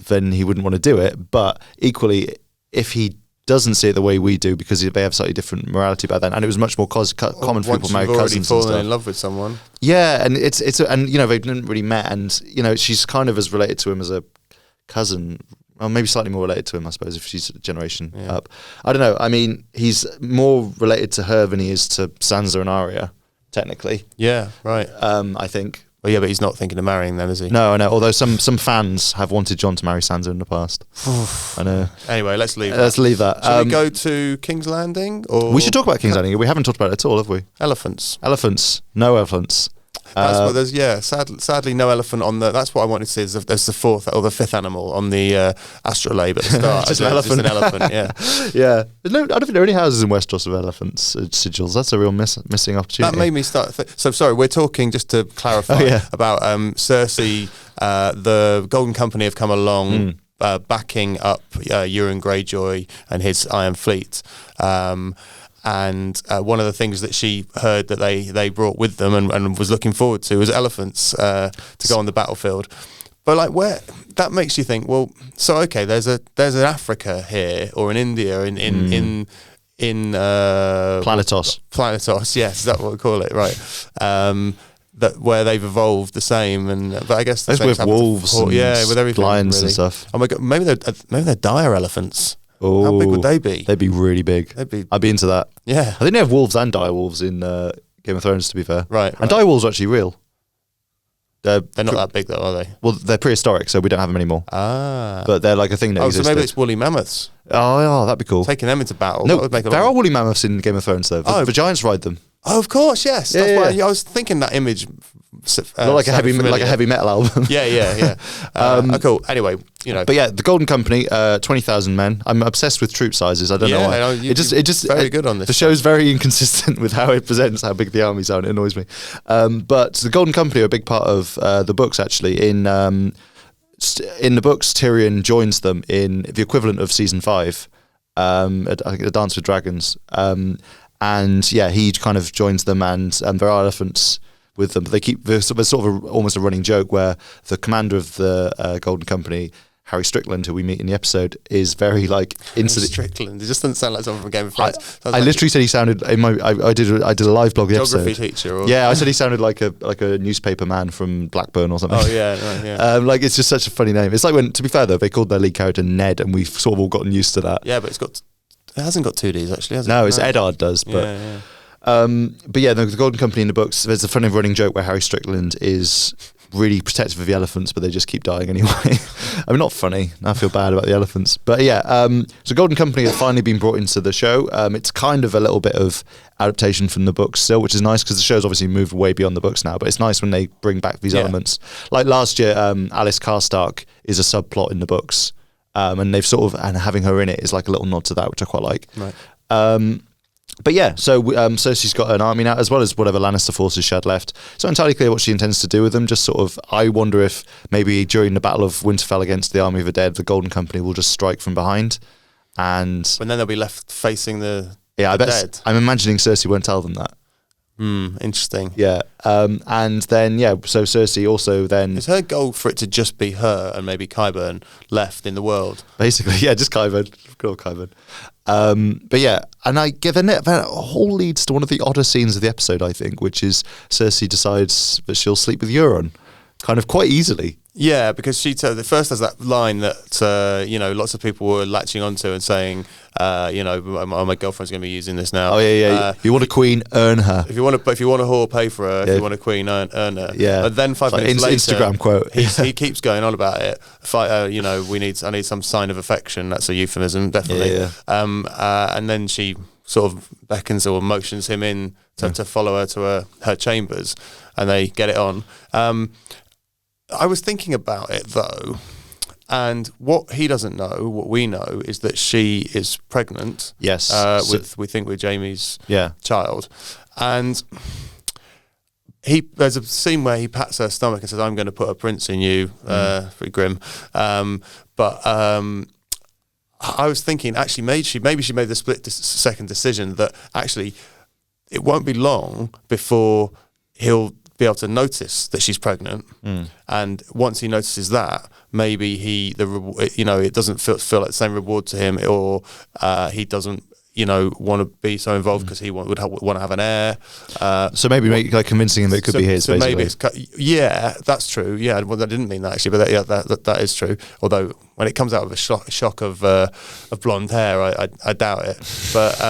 he wouldn't want to do it. But equally, if he doesn't see it the way we do, because they have slightly different morality back then, and it was much more common for people to marry cousins and stuff. Once you've already fallen in love with someone. Yeah, and it's and they didn't really met, and she's kind of as related to him as a cousin. Well, maybe slightly more related to him, I suppose, if she's a generation up. I don't know. I mean, he's more related to her than he is to Sansa and Arya, technically. Yeah, right. I think. Well, yeah, but he's not thinking of marrying them, is he? No, I know. Although some fans have wanted Jon to marry Sansa in the past. I know. Anyway, let's leave that. Let's leave that. Shall we go to King's Landing? Or we should talk about King's Landing. We haven't talked about it at all, have we? Elephants. No elephants. That's what there's. Sadly, no elephant on the. That's what I wanted to see. Is there's the fourth or the fifth animal on the astrolabe at the start. Just an elephant. Yeah. Yeah. I don't think there are any houses in Westeros with elephants sigils. That's a real missing opportunity. That made me start. So sorry, we're talking just to clarify about Cersei. The Golden Company have come along. Backing up Euron Greyjoy and his Iron Fleet. And one of the things that she heard that they brought with them and was looking forward to was elephants to go on the battlefield. But like, where that makes you think, well, so okay, there's an Africa here or an India in Planetos, yes, that's what we call it, right? That where they've evolved the same, but I guess that's with wolves, with everything, lions really. and stuff. Oh my god, maybe they're dire elephants. Oh, How big would they be? They'd be really big. I'd be into that. Yeah. I think they have wolves and direwolves in Game of Thrones, to be fair. Right. And direwolves are actually real. They're not that big, though, are they? Well, they're prehistoric, so we don't have them anymore. Ah. But they're like a thing that existed. So maybe it's woolly mammoths. Oh, that'd be cool. Taking them into battle. No, that would make there are woolly mammoths in Game of Thrones, though. The giants ride them. Oh, of course, yes. Yeah, That's why I was thinking that image. Not like a heavy metal album. Yeah. Cool. Anyway, But yeah, the Golden Company, 20,000 men. I'm obsessed with troop sizes. I don't know why. No, it just very good on this. The show's very inconsistent with how it presents how big the armies are, and it annoys me. But the Golden Company are a big part of the books, actually. In the books, Tyrion joins them in the equivalent of season 5, I think A Dance with Dragons. And yeah, he kind of joins them, and there are elephants with them. But there's sort of almost a running joke where the commander of the Golden Company, Harry Strickland, who we meet in the episode, is very like into Strickland. It just doesn't sound like someone from Game of Thrones. I literally said he sounded. I did a live blog of the episode. Geography teacher. I said he sounded like a newspaper man from Blackburn or something. Oh yeah. Like it's just such a funny name. It's like when, to be fair though, they called their lead character Ned, and we've sort of all gotten used to that. Yeah, but it hasn't got 2 Ds actually, has it? No, it's Eddard does, but. Yeah. But yeah, the Golden Company in the books, there's a funny running joke where Harry Strickland is really protective of the elephants, but they just keep dying anyway. I mean, not funny. I feel bad about the elephants. But yeah, so Golden Company have finally been brought into the show. It's kind of a little bit of adaptation from the books still, which is nice because the show's obviously moved way beyond the books now, but it's nice when they bring back these elements. Like last year, Alice Karstark is a subplot in the books, and they've and having her in it is like a little nod to that, which I quite like. Right. But yeah, so Cersei's got an army now, as well as whatever Lannister forces she had left. It's not entirely clear what she intends to do with them. Just sort of, I wonder if maybe during the Battle of Winterfell against the Army of the Dead, the Golden Company will just strike from behind, and then they'll be left facing the dead. I'm imagining Cersei won't tell them that. Interesting. Yeah, and then so Cersei also then is her goal for it to just be her and maybe Qyburn left in the world. Basically, yeah, just Qyburn, good old Qyburn. But yeah, and that all leads to one of the odder scenes of the episode, I think, which is Cersei decides that she'll sleep with Euron, kind of quite easily. Yeah, because she first has that line that lots of people were latching onto and saying, my girlfriend's going to be using this now. Oh yeah. You want a queen, earn her. If you want a whore, pay for her. If you want a queen, earn her. Yeah. But then 5 minutes later, Instagram quote. he keeps going on about it. I need some sign of affection. That's a euphemism, definitely. Yeah. And then she sort of beckons or motions him in to follow her to her chambers, and they get it on. I was thinking about it though, and what he doesn't know, what we know, is that she is pregnant. Yes, with Jaime's child, and there's a scene where he pats her stomach and says, "I'm going to put a prince in you." Pretty grim, but I was thinking actually maybe she made the second decision that actually it won't be long before he'll be able to notice that she's pregnant, and once he notices that, maybe it doesn't feel like the same reward to him, or he doesn't want to be so involved because he would want to have an heir. So maybe convincing him that it could be his. So basically. maybe it's that's true. Yeah, well, I didn't mean that actually, but that is true. Although when it comes out of a shock of blonde hair, I doubt it. But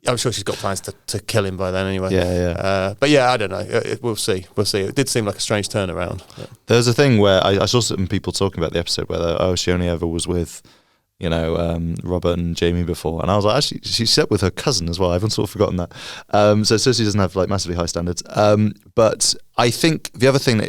I'm sure she's got plans to kill him by then anyway. Yeah. But yeah, I don't know. We'll see. It did seem like a strange turnaround. Yeah. There's a thing where I saw some people talking about the episode where she only ever was with, Robert and Jamie before, and I was like, actually, she slept with her cousin as well. I haven't sort of forgotten that. So Cersei doesn't have massively high standards. But I think the other thing,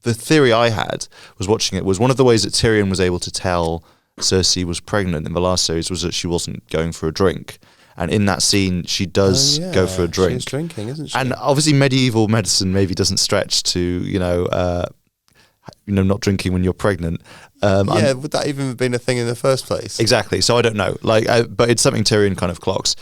the theory I had was watching it was one of the ways that Tyrion was able to tell Cersei was pregnant in the last series was that she wasn't going for a drink. And in that scene, she does go for a drink. She's drinking, isn't she? And obviously, medieval medicine maybe doesn't stretch to not drinking when you're pregnant. Would that even have been a thing in the first place? Exactly. So I don't know. But it's something Tyrion kind of clocks.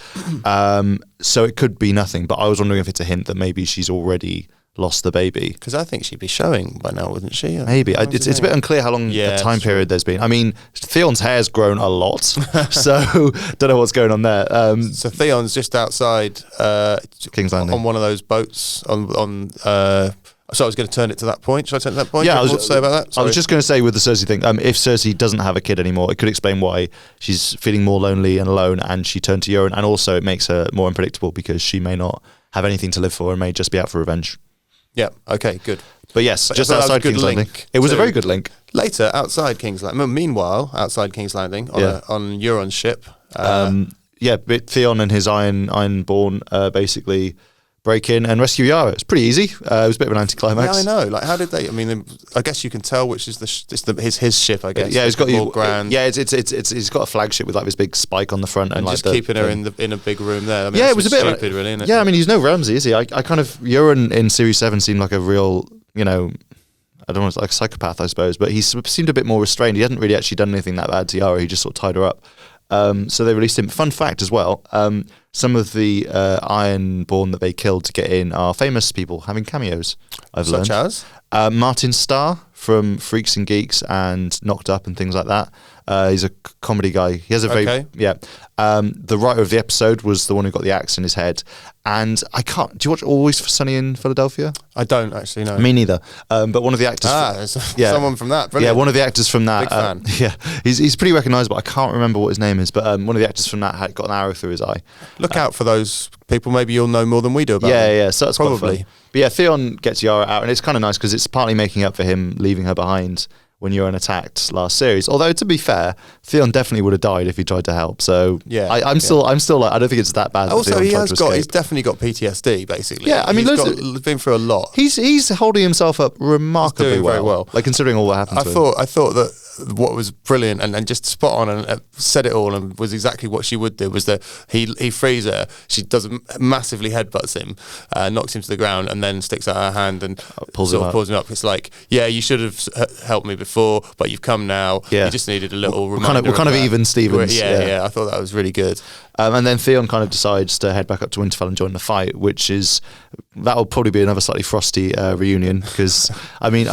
So it could be nothing. But I was wondering if it's a hint that maybe she's already lost the baby. Because I think she'd be showing by now, wouldn't she? Maybe. It's a bit unclear how long the time period there's been. I mean, Theon's hair's grown a lot, so don't know what's going on there. So Theon's just outside King's Landing on one of those boats on So I was going to turn it to that point. Should I turn it to that point? Yeah, what to say about that? I was just going to say with the Cersei thing, if Cersei doesn't have a kid anymore, it could explain why she's feeling more lonely and alone, and she turned to Euron, and also it makes her more unpredictable because she may not have anything to live for and may just be out for revenge. Yeah. Okay. Good. But yes, just outside King's Landing. It was a very good link. Later, outside King's Landing. Meanwhile, outside King's Landing on Euron's ship. But Theon and his Ironborn basically break in and rescue Yara. It's pretty easy. It was a bit of an anticlimax. Yeah, I know. Like, how did they? I mean, I guess you can tell which is his ship. I guess. Yeah, he's got grand. Yeah, he's got a flagship with like this big spike on the front and like just keeping her in a big room there. I mean, yeah, it was a bit stupid, really. Isn't it? Yeah, I mean, he's no Ramsay, is he? I kind of Euron in Series 7 seemed like a real, I don't want to like a psychopath, I suppose, but he seemed a bit more restrained. He hadn't really actually done anything that bad to Yara. He just sort of tied her up. So they released him. Fun fact as well, some of the Ironborn that they killed to get in are famous people having cameos, I've learned. Such as? Martin Starr from Freaks and Geeks and Knocked Up and things like that. He's a comedy guy. He has a very... Okay. Yeah. The writer of the episode was the one who got the axe in his head. And I can't... Do you watch Always Sunny in Philadelphia? I don't actually know. Me neither. But one of the actors... Someone from that. Brilliant. Yeah, one of the actors from that... Big fan. Yeah. He's pretty recognisable. I can't remember what his name is, but one of the actors from that had got an arrow through his eye. Look out for those people. Maybe you'll know more than we do about them. Yeah. So that's probably. Quite funny. But yeah, Theon gets Yara out, and it's kind of nice because it's partly making up for him leaving her behind when Euron attacked last series. Although, to be fair, Theon definitely would have died if he tried to help. So yeah, I'm still like, I don't think it's that bad. Also, that he's definitely got PTSD, basically. Yeah, I mean, he's been through a lot. He's holding himself up remarkably very well. Like, considering all that happened to him. I thought that what was brilliant and just spot on and said it all and was exactly what she would do was that he frees her, she does massively headbutts him, knocks him to the ground and then sticks out her hand and pulls him up. It's like, yeah, you should have helped me before, but you've come now. Yeah. You just needed a little reminder. We're kind of even Stevens. Yeah, I thought that was really good. And then Theon kind of decides to head back up to Winterfell and join the fight, that'll probably be another slightly frosty reunion because I mean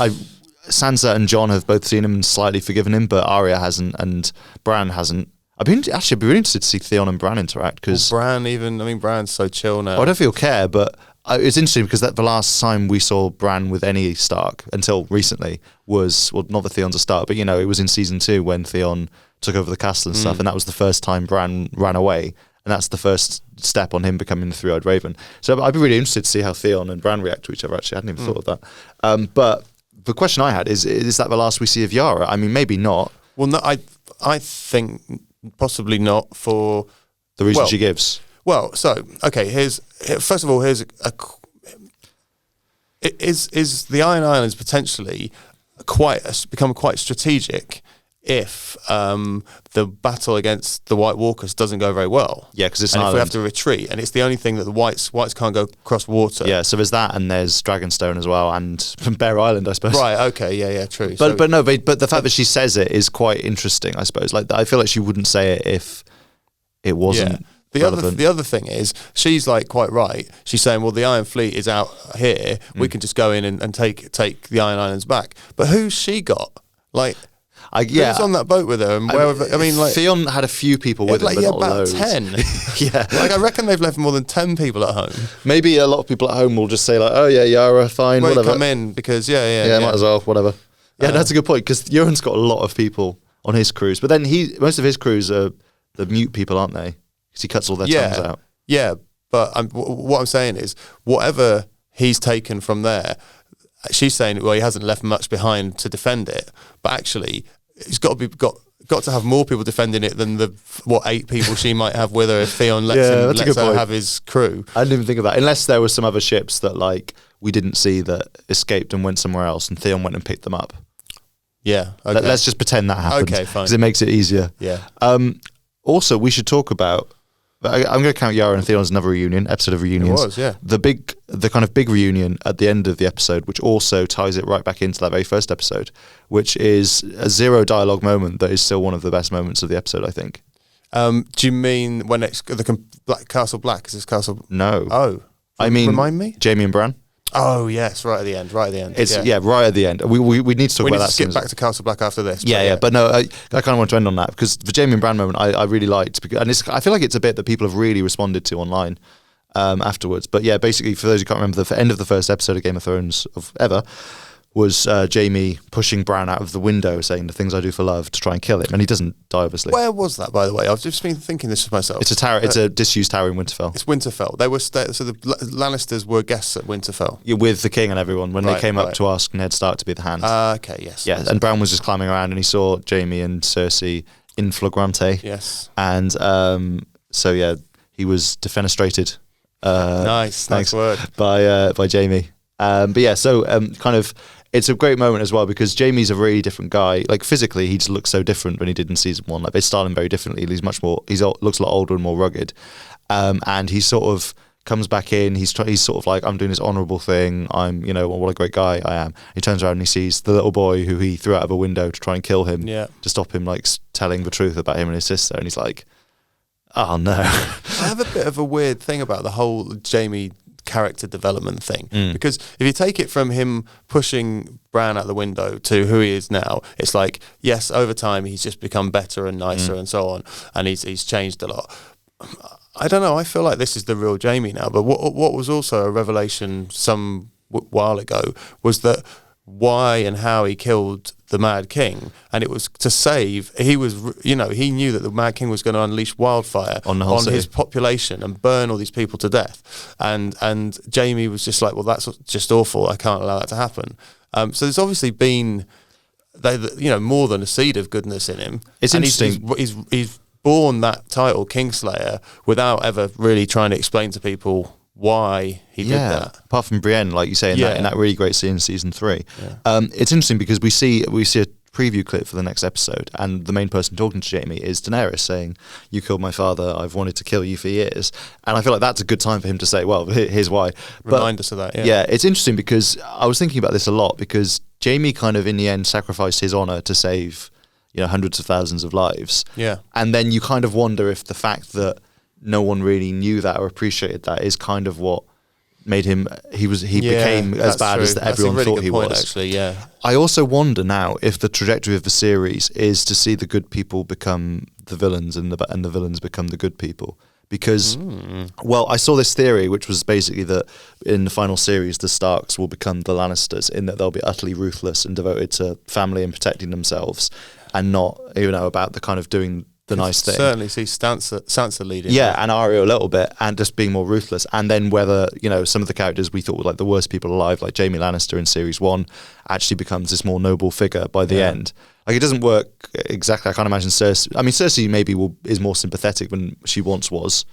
Sansa and Jon have both seen him and slightly forgiven him, but Arya hasn't and Bran hasn't. I'd be really interested to see Theon and Bran interact because Bran's so chill now. I don't feel care, but it's interesting because the last time we saw Bran with any Stark until recently was, well, not that Theon's a Stark, but it was in season 2 when Theon took over the castle and stuff, and that was the first time Bran ran away, and that's the first step on him becoming the Three-Eyed Raven. So I'd be really interested to see how Theon and Bran react to each other. Actually, I hadn't even thought of that. But the question I had is that the last we see of Yara? I mean, maybe not. Well, no, I think possibly not for the reason she gives. Well, so okay. First of all, is the Iron Islands potentially become quite strategic if the battle against the White Walkers doesn't go very well? Yeah, because it's an island. If we have to retreat, and it's the only thing that the whites can't go across water. Yeah, so there's that, and there's Dragonstone as well, and Bear Island, I suppose. Right. Okay. Yeah. True. But the fact that she says it is quite interesting, I suppose. Like, I feel like she wouldn't say it if it wasn't. Yeah. The other thing is, she's like quite right. She's saying, well, the Iron Fleet is out here. We can just go in and take the Iron Islands back. But who's she got? Like, who's on that boat with her? And Theon had a few people with him, but not about loads. 10. Yeah. Like, I reckon they've left more than 10 people at home. Maybe a lot of people at home will just say like, oh yeah, Yara, fine, whatever. Come in because might as well, whatever. Yeah, that's a good point because Euron's got a lot of people on his cruise, but then most of his crews are the mute people, aren't they? Because he cuts all their tongues out. Yeah, but what I'm saying is, whatever he's taken from there, she's saying, well, he hasn't left much behind to defend it, but actually, he's got to have more people defending it than the 8 people she might have with her if Theon lets her have his crew. I didn't even think of that, unless there were some other ships that like we didn't see that escaped and went somewhere else, and Theon went and picked them up. Yeah, okay. Let's just pretend that happened. Okay, fine. Because it makes it easier. Yeah. Also, we should talk about. I'm going to count Yara and Theon as another episode of reunions. It was, yeah. The kind of big reunion at the end of the episode, which also ties it right back into that very first episode, which is a zero dialogue moment that is still one of the best moments of the episode, I think. Do you mean when it's Castle Black? Is this Castle? No. Oh. I mean, remind me? Jaime and Bran. Oh yes, right at the end. It's right at the end. We need to talk about that. Skip back to Castle Black after this. But no, I kind of want to end on that because the Jaime and Bran moment I really liked, and I feel like it's a bit that people have really responded to online. afterwards. But yeah, basically, for those who can't remember, the end of the first episode of Game of Thrones of ever was Jaime pushing Bran out of the window, saying the things I do for love to try and kill him, and he doesn't die, obviously. Where was that, by the way? I've just been thinking this for myself. It's a tower. It's a disused tower in Winterfell. It's Winterfell. They were so the Lannisters were guests at Winterfell. Yeah, with the king and everyone when they came up to ask Ned Stark to be the Hand. Okay, yes. Yeah, and Bran was just climbing around, and he saw Jaime and Cersei in flagrante. Yes. And so yeah, he was defenestrated. Nice word by Jaime. But yeah, so kind of. It's a great moment as well because Jaime's a really different guy. Like physically, he just looks so different when he did in season 1. Like they style him very differently. He's much more. Looks a lot older and more rugged. And he sort of comes back in. He's sort of like, I'm doing this honourable thing. I'm, what a great guy I am. He turns around and he sees the little boy who he threw out of a window to try and kill him. Yeah. To stop him like telling the truth about him and his sister. And he's like, oh no. I have a bit of a weird thing about the whole Jaime character development thing because if you take it from him pushing Bran out the window to who he is now, it's like, yes, over time he's just become better and nicer and so on, and he's changed a lot. I don't know, I feel like this is the real Jaime now, but what was also a revelation some while ago was that why and how he killed the Mad King, and it was to save. He knew that the Mad King was going to unleash wildfire on his population and burn all these people to death. And Jaime was just like, well, that's just awful. I can't allow that to happen. So there's obviously been, more than a seed of goodness in him. It's interesting. He's born that title, Kingslayer, without ever really trying to explain to people why he did that. Apart from Brienne, like you say, in that really great scene in season 3. Yeah. It's interesting because we see a preview clip for the next episode, and the main person talking to Jaime is Daenerys saying, "You killed my father. I've wanted to kill you for years." And I feel like that's a good time for him to say, "Well, here's why." Remind us of that. Yeah, it's interesting because I was thinking about this a lot because Jaime kind of in the end sacrificed his honor to save, hundreds of thousands of lives. Yeah, and then you kind of wonder if the fact that no one really knew that or appreciated that is kind of what made him. He became as bad as everyone thought he was. Actually, yeah. I also wonder now if the trajectory of the series is to see the good people become the villains and the villains become the good people. Because, well, I saw this theory, which was basically that in the final series, the Starks will become the Lannisters, in that they'll be utterly ruthless and devoted to family and protecting themselves, and not, about the kind of doing the nice thing. Certainly see Sansa leading. Yeah, and Arya a little bit, and just being more ruthless. And then whether, some of the characters we thought were like the worst people alive, like Jaime Lannister in series 1, actually becomes this more noble figure by the end. Like, it doesn't work exactly. I can't imagine Cersei. I mean, Cersei maybe is more sympathetic than she once was,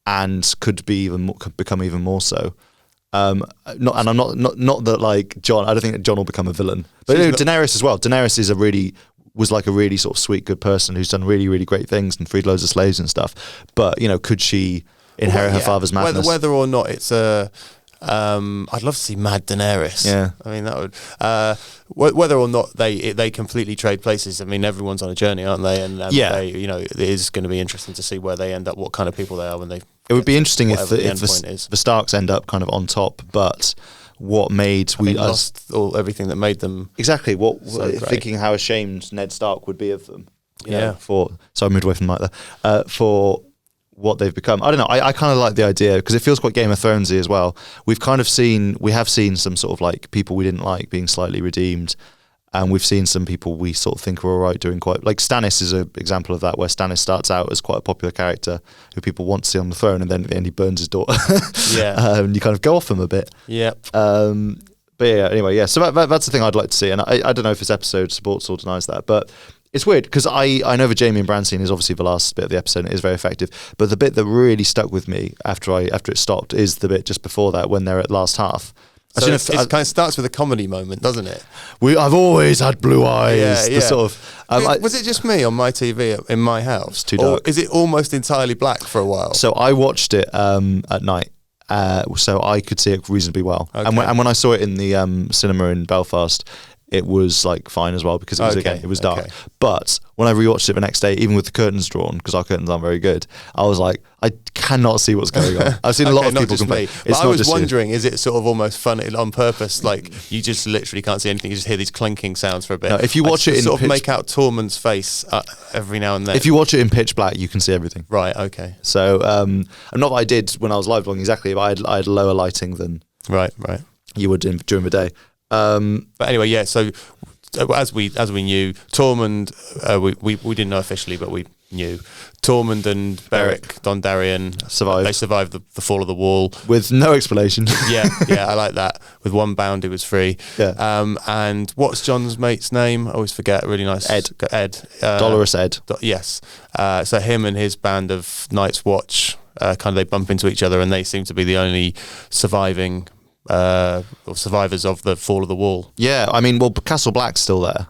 and could become even more so. I'm not that like Jon. I don't think that Jon will become a villain. But Daenerys as well. Daenerys was like a really sort of sweet, good person who's done really, really great things and freed loads of slaves and stuff. But, could she inherit her father's madness? Whether or not it's a... I'd love to see Mad Daenerys. Yeah. I mean, that would... whether or not they completely trade places, I mean, everyone's on a journey, aren't they? And it is going to be interesting to see where they end up, what kind of people they are when they... It would be interesting if the Starks end up kind of on top, but... What made lost everything that made them exactly thinking how ashamed Ned Stark would be of them. I moved away from the mic there. For what they've become, I don't know. I kind of like the idea because it feels quite Game of Thronesy as well. We have seen some sort of like people we didn't like being slightly redeemed. And we've seen some people we sort of think are all right doing quite... Like Stannis is an example of that, where Stannis starts out as quite a popular character who people want to see on the throne, and then at the end he burns his daughter. And you kind of go off him a bit. Yeah. But yeah, anyway, yeah. So that's the thing I'd like to see. And I don't know if this episode supports or denies that, but it's weird because I know the Jaime and Bran scene is obviously the last bit of the episode and it is very effective. But the bit that really stuck with me after it stopped is the bit just before that when they're at last half. So it kind of starts with a comedy moment, doesn't it? I've always had blue eyes. Yeah. Sort of. Was it just me on my TV in my house? It's too dark. Or is it almost entirely black for a while? So I watched it at night, so I could see it reasonably well. Okay. And when I saw it in the cinema in Belfast, it was like fine as well because it was dark. Okay. But when I rewatched it the next day, even with the curtains drawn, because our curtains aren't very good, I was like, I cannot see what's going on. I've seen a lot of people complain. But I was wondering, is it sort of almost funny on purpose? Like you just literally can't see anything. You just hear these clinking sounds for a bit. No, if you watch it in sort of make out Tormund's face every now and then. If you watch it in pitch black, you can see everything. Right. Okay. So, not that I did when I was live blogging exactly, but I had lower lighting than right you would during the day. But anyway, yeah. So as we knew, Tormund, we didn't know officially, but we knew Tormund and Beric Dondarrion survived. They survived the fall of the wall with no explanation. yeah, I like that. With one bound, he was free. Yeah. And what's Jon's mate's name? I always forget. Really nice. Ed. Dolorous Ed. Yes. So him and his band of Night's Watch, kind of they bump into each other, and they seem to be the only surviving. Or survivors of the fall of the wall. Yeah, I mean, well, Castle Black's still there.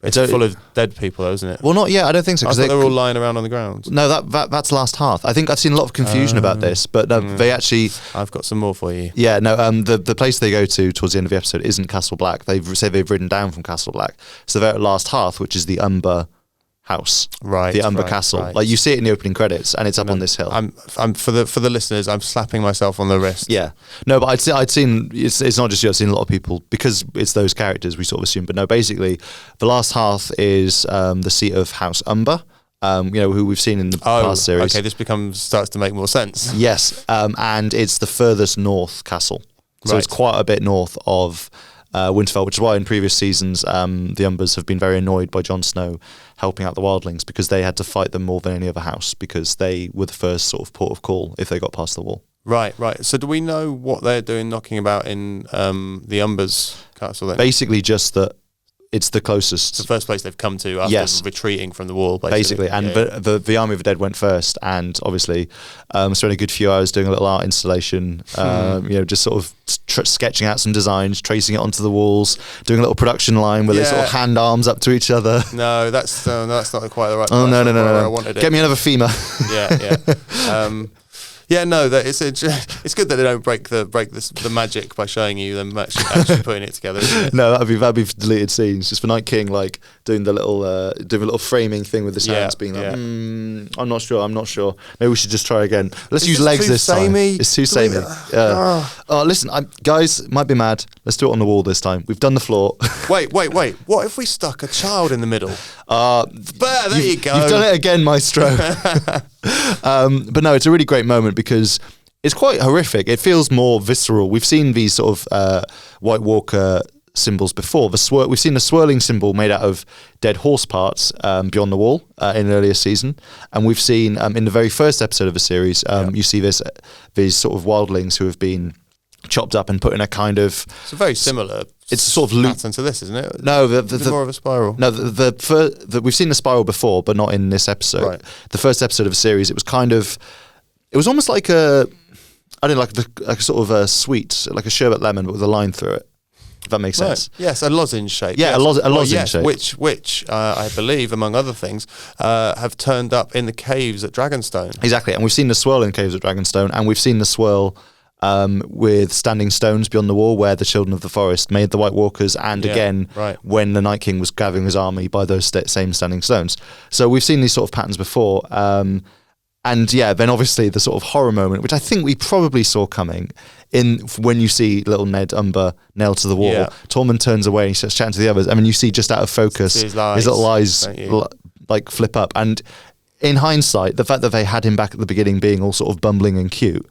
It's full of dead people, though, isn't it? Well, not yet. I don't think so. I thought they were all lying around on the ground. No, that's Last Hearth. I think I've seen a lot of confusion about this, but they actually. I've got some more for you. Yeah, no. The place they go to towards the end of the episode isn't Castle Black. They've ridden down from Castle Black, so they're at Last Hearth, which is the Umber house, right? The Umber Castle. Right. Like you see it in the opening credits, and it's up on this hill. I'm for the listeners. I'm slapping myself on the wrist. Yeah, no, but I'd seen it's not just you. I've seen a lot of people because it's those characters we sort of assume. But no, basically, the Last Hearth is the seat of House Umber. Who we've seen in the past series. Okay, this starts to make more sense. Yes, and it's the furthest north castle, so it's quite a bit north of. Winterfell, which is why in previous seasons the Umbers have been very annoyed by Jon Snow helping out the wildlings because they had to fight them more than any other house because they were the first sort of port of call if they got past the wall. Right. So do we know what they're doing knocking about in the Umbers castle then? Basically just that it's the closest. It's the first place they've come to after retreating from the wall, basically. And the Army of the Dead went first, and obviously spent a good few hours doing a little art installation, just sort of sketching out some designs, tracing it onto the walls, doing a little production line where they sort of hand arms up to each other. No, that's not quite the right. Oh no! I wanted it. Get me another femur. Yeah. Yeah, no, it's good that they don't break the magic by showing you them actually putting it together. Isn't it? No, that'd be deleted scenes. Just for Night King, like doing the little framing thing with the hands, being like, I'm not sure. Maybe we should just try again. Let's use legs this time. It's too samey. Listen, guys, might be mad. Let's do it on the wall this time. We've done the floor. Wait. What if we stuck a child in the middle? There you go. You've done it again, Maestro. But no, it's a really great moment because it's quite horrific. It feels more visceral. We've seen these sort of White Walker symbols before. We've seen a swirling symbol made out of dead horse parts beyond the wall in an earlier season, and we've seen in the very first episode of the series, you see these sort of wildlings who have been chopped up and put in a kind of. It's a very similar. It's sort of loop pattern to this, isn't it? No, more of a spiral. No, we've seen the spiral before, but not in this episode. Right. The first episode of the series, it was almost like a sort of a sweet, like a sherbet lemon, but with a line through it. If that makes sense. Yes, a lozenge shape. Yeah, yes. a lozenge shape. Which I believe, among other things, have turned up in the caves at Dragonstone. Exactly, and we've seen the swirl in caves at Dragonstone, and we've seen the swirl with standing stones beyond the wall where the Children of the Forest made the White Walkers, and when the Night King was gathering his army by those same standing stones. So we've seen these sort of patterns before. Then obviously the sort of horror moment, which I think we probably saw coming, when you see little Ned Umber nailed to the wall. Yeah. Tormund turns away and he starts chatting to the others. I mean, you see just out of focus his little eyes like flip up. And in hindsight, the fact that they had him back at the beginning being all sort of bumbling and cute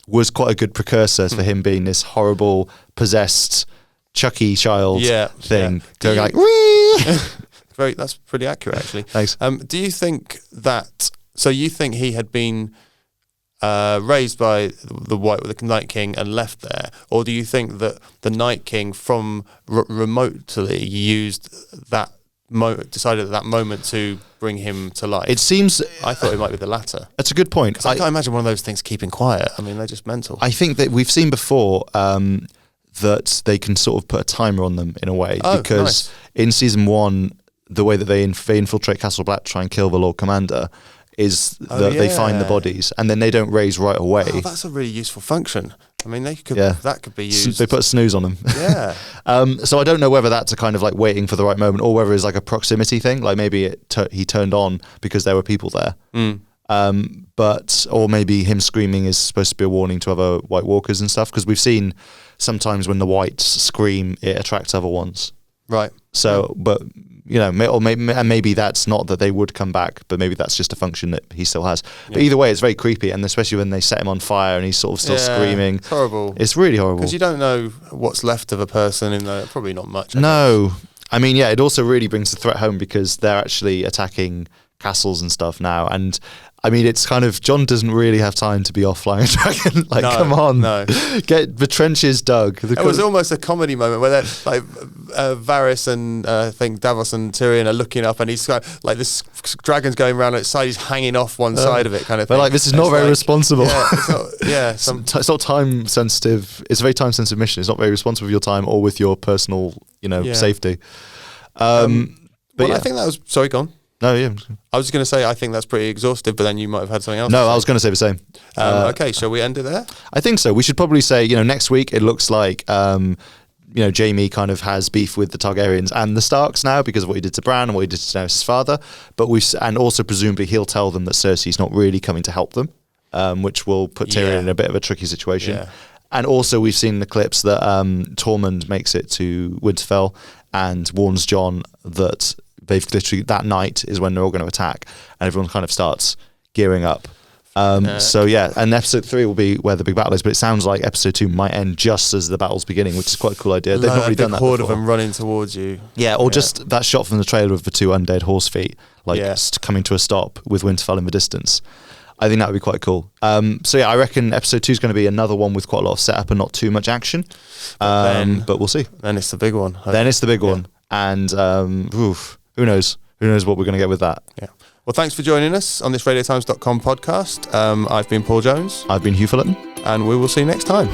was quite a good precursor for him being this horrible, possessed, Chucky child thing. Going like, wee! That's pretty accurate, actually. Thanks. Do you think that... So you think he had been raised by the Night King and left there, or do you think that the Night King from remotely used that decided at that moment to bring him to life? It seems. I thought it might be the latter. That's a good point. I can't imagine one of those things keeping quiet. I mean, they're just mental. I think that we've seen before that they can sort of put a timer on them in a way, because in season 1, the way that they infiltrate Castle Black to try and kill the Lord Commander is that they find the bodies and then they don't raise right away. Oh, that's a really useful function. I mean, that could be used. They put a snooze on him. Yeah. So I don't know whether that's a kind of like waiting for the right moment, or whether it's like a proximity thing. Like maybe he turned on because there were people there. Or maybe him screaming is supposed to be a warning to other White Walkers and stuff. Because we've seen sometimes when the Whites scream, it attracts other ones. Right. So, but maybe that's not that they would come back, but maybe that's just a function that he still has. But either way, it's very creepy, and especially when they set him on fire and he's sort of still screaming. It's horrible. It's really horrible because you don't know what's left of a person in there. Probably not much. No, I mean, it also really brings the threat home because they're actually attacking castles and stuff now, and I mean, it's kind of, Jon doesn't really have time to be off flying a dragon. Like, no, come on. No. Get the trenches dug. It was almost a comedy moment where they're like, Varys and I think Davos and Tyrion are looking up, and he's like, this dragon's going around its side, he's hanging off one side of it, kind of thing. But like, this is not very responsible. Yeah, it's not time sensitive. It's a very time sensitive mission. It's not very responsive with your time or with your personal, safety. But I think that was, sorry, go on. No, yeah. I was going to say, I think that's pretty exhaustive, but then you might have had something else. No, I was going to say the same. Okay, shall we end it there? I think so. We should probably say, next week it looks like, Jaime kind of has beef with the Targaryens and the Starks now because of what he did to Bran and what he did to Daenerys' father. And also presumably he'll tell them that Cersei's not really coming to help them, which will put Tyrion in a bit of a tricky situation. Yeah. And also we've seen the clips that Tormund makes it to Winterfell and warns Jon that they've literally, that night is when they're all going to attack, and everyone kind of starts gearing up. And episode 3 will be where the big battle is, but it sounds like episode 2 might end just as the battle's beginning, which is quite a cool idea. They've not really done that before. A horde of them running towards you. Yeah, or just that shot from the trailer of the 2 undead horse feet, coming to a stop with Winterfell in the distance. I think that would be quite cool. I reckon episode 2 is going to be another one with quite a lot of setup and not too much action. But we'll see. Then it's the big one. Then it's the big one. And who knows? Who knows what we're going to get with that? Yeah. Well, thanks for joining us on this RadioTimes.com podcast. I've been Paul Jones. I've been Hugh Fullerton. And we will see you next time.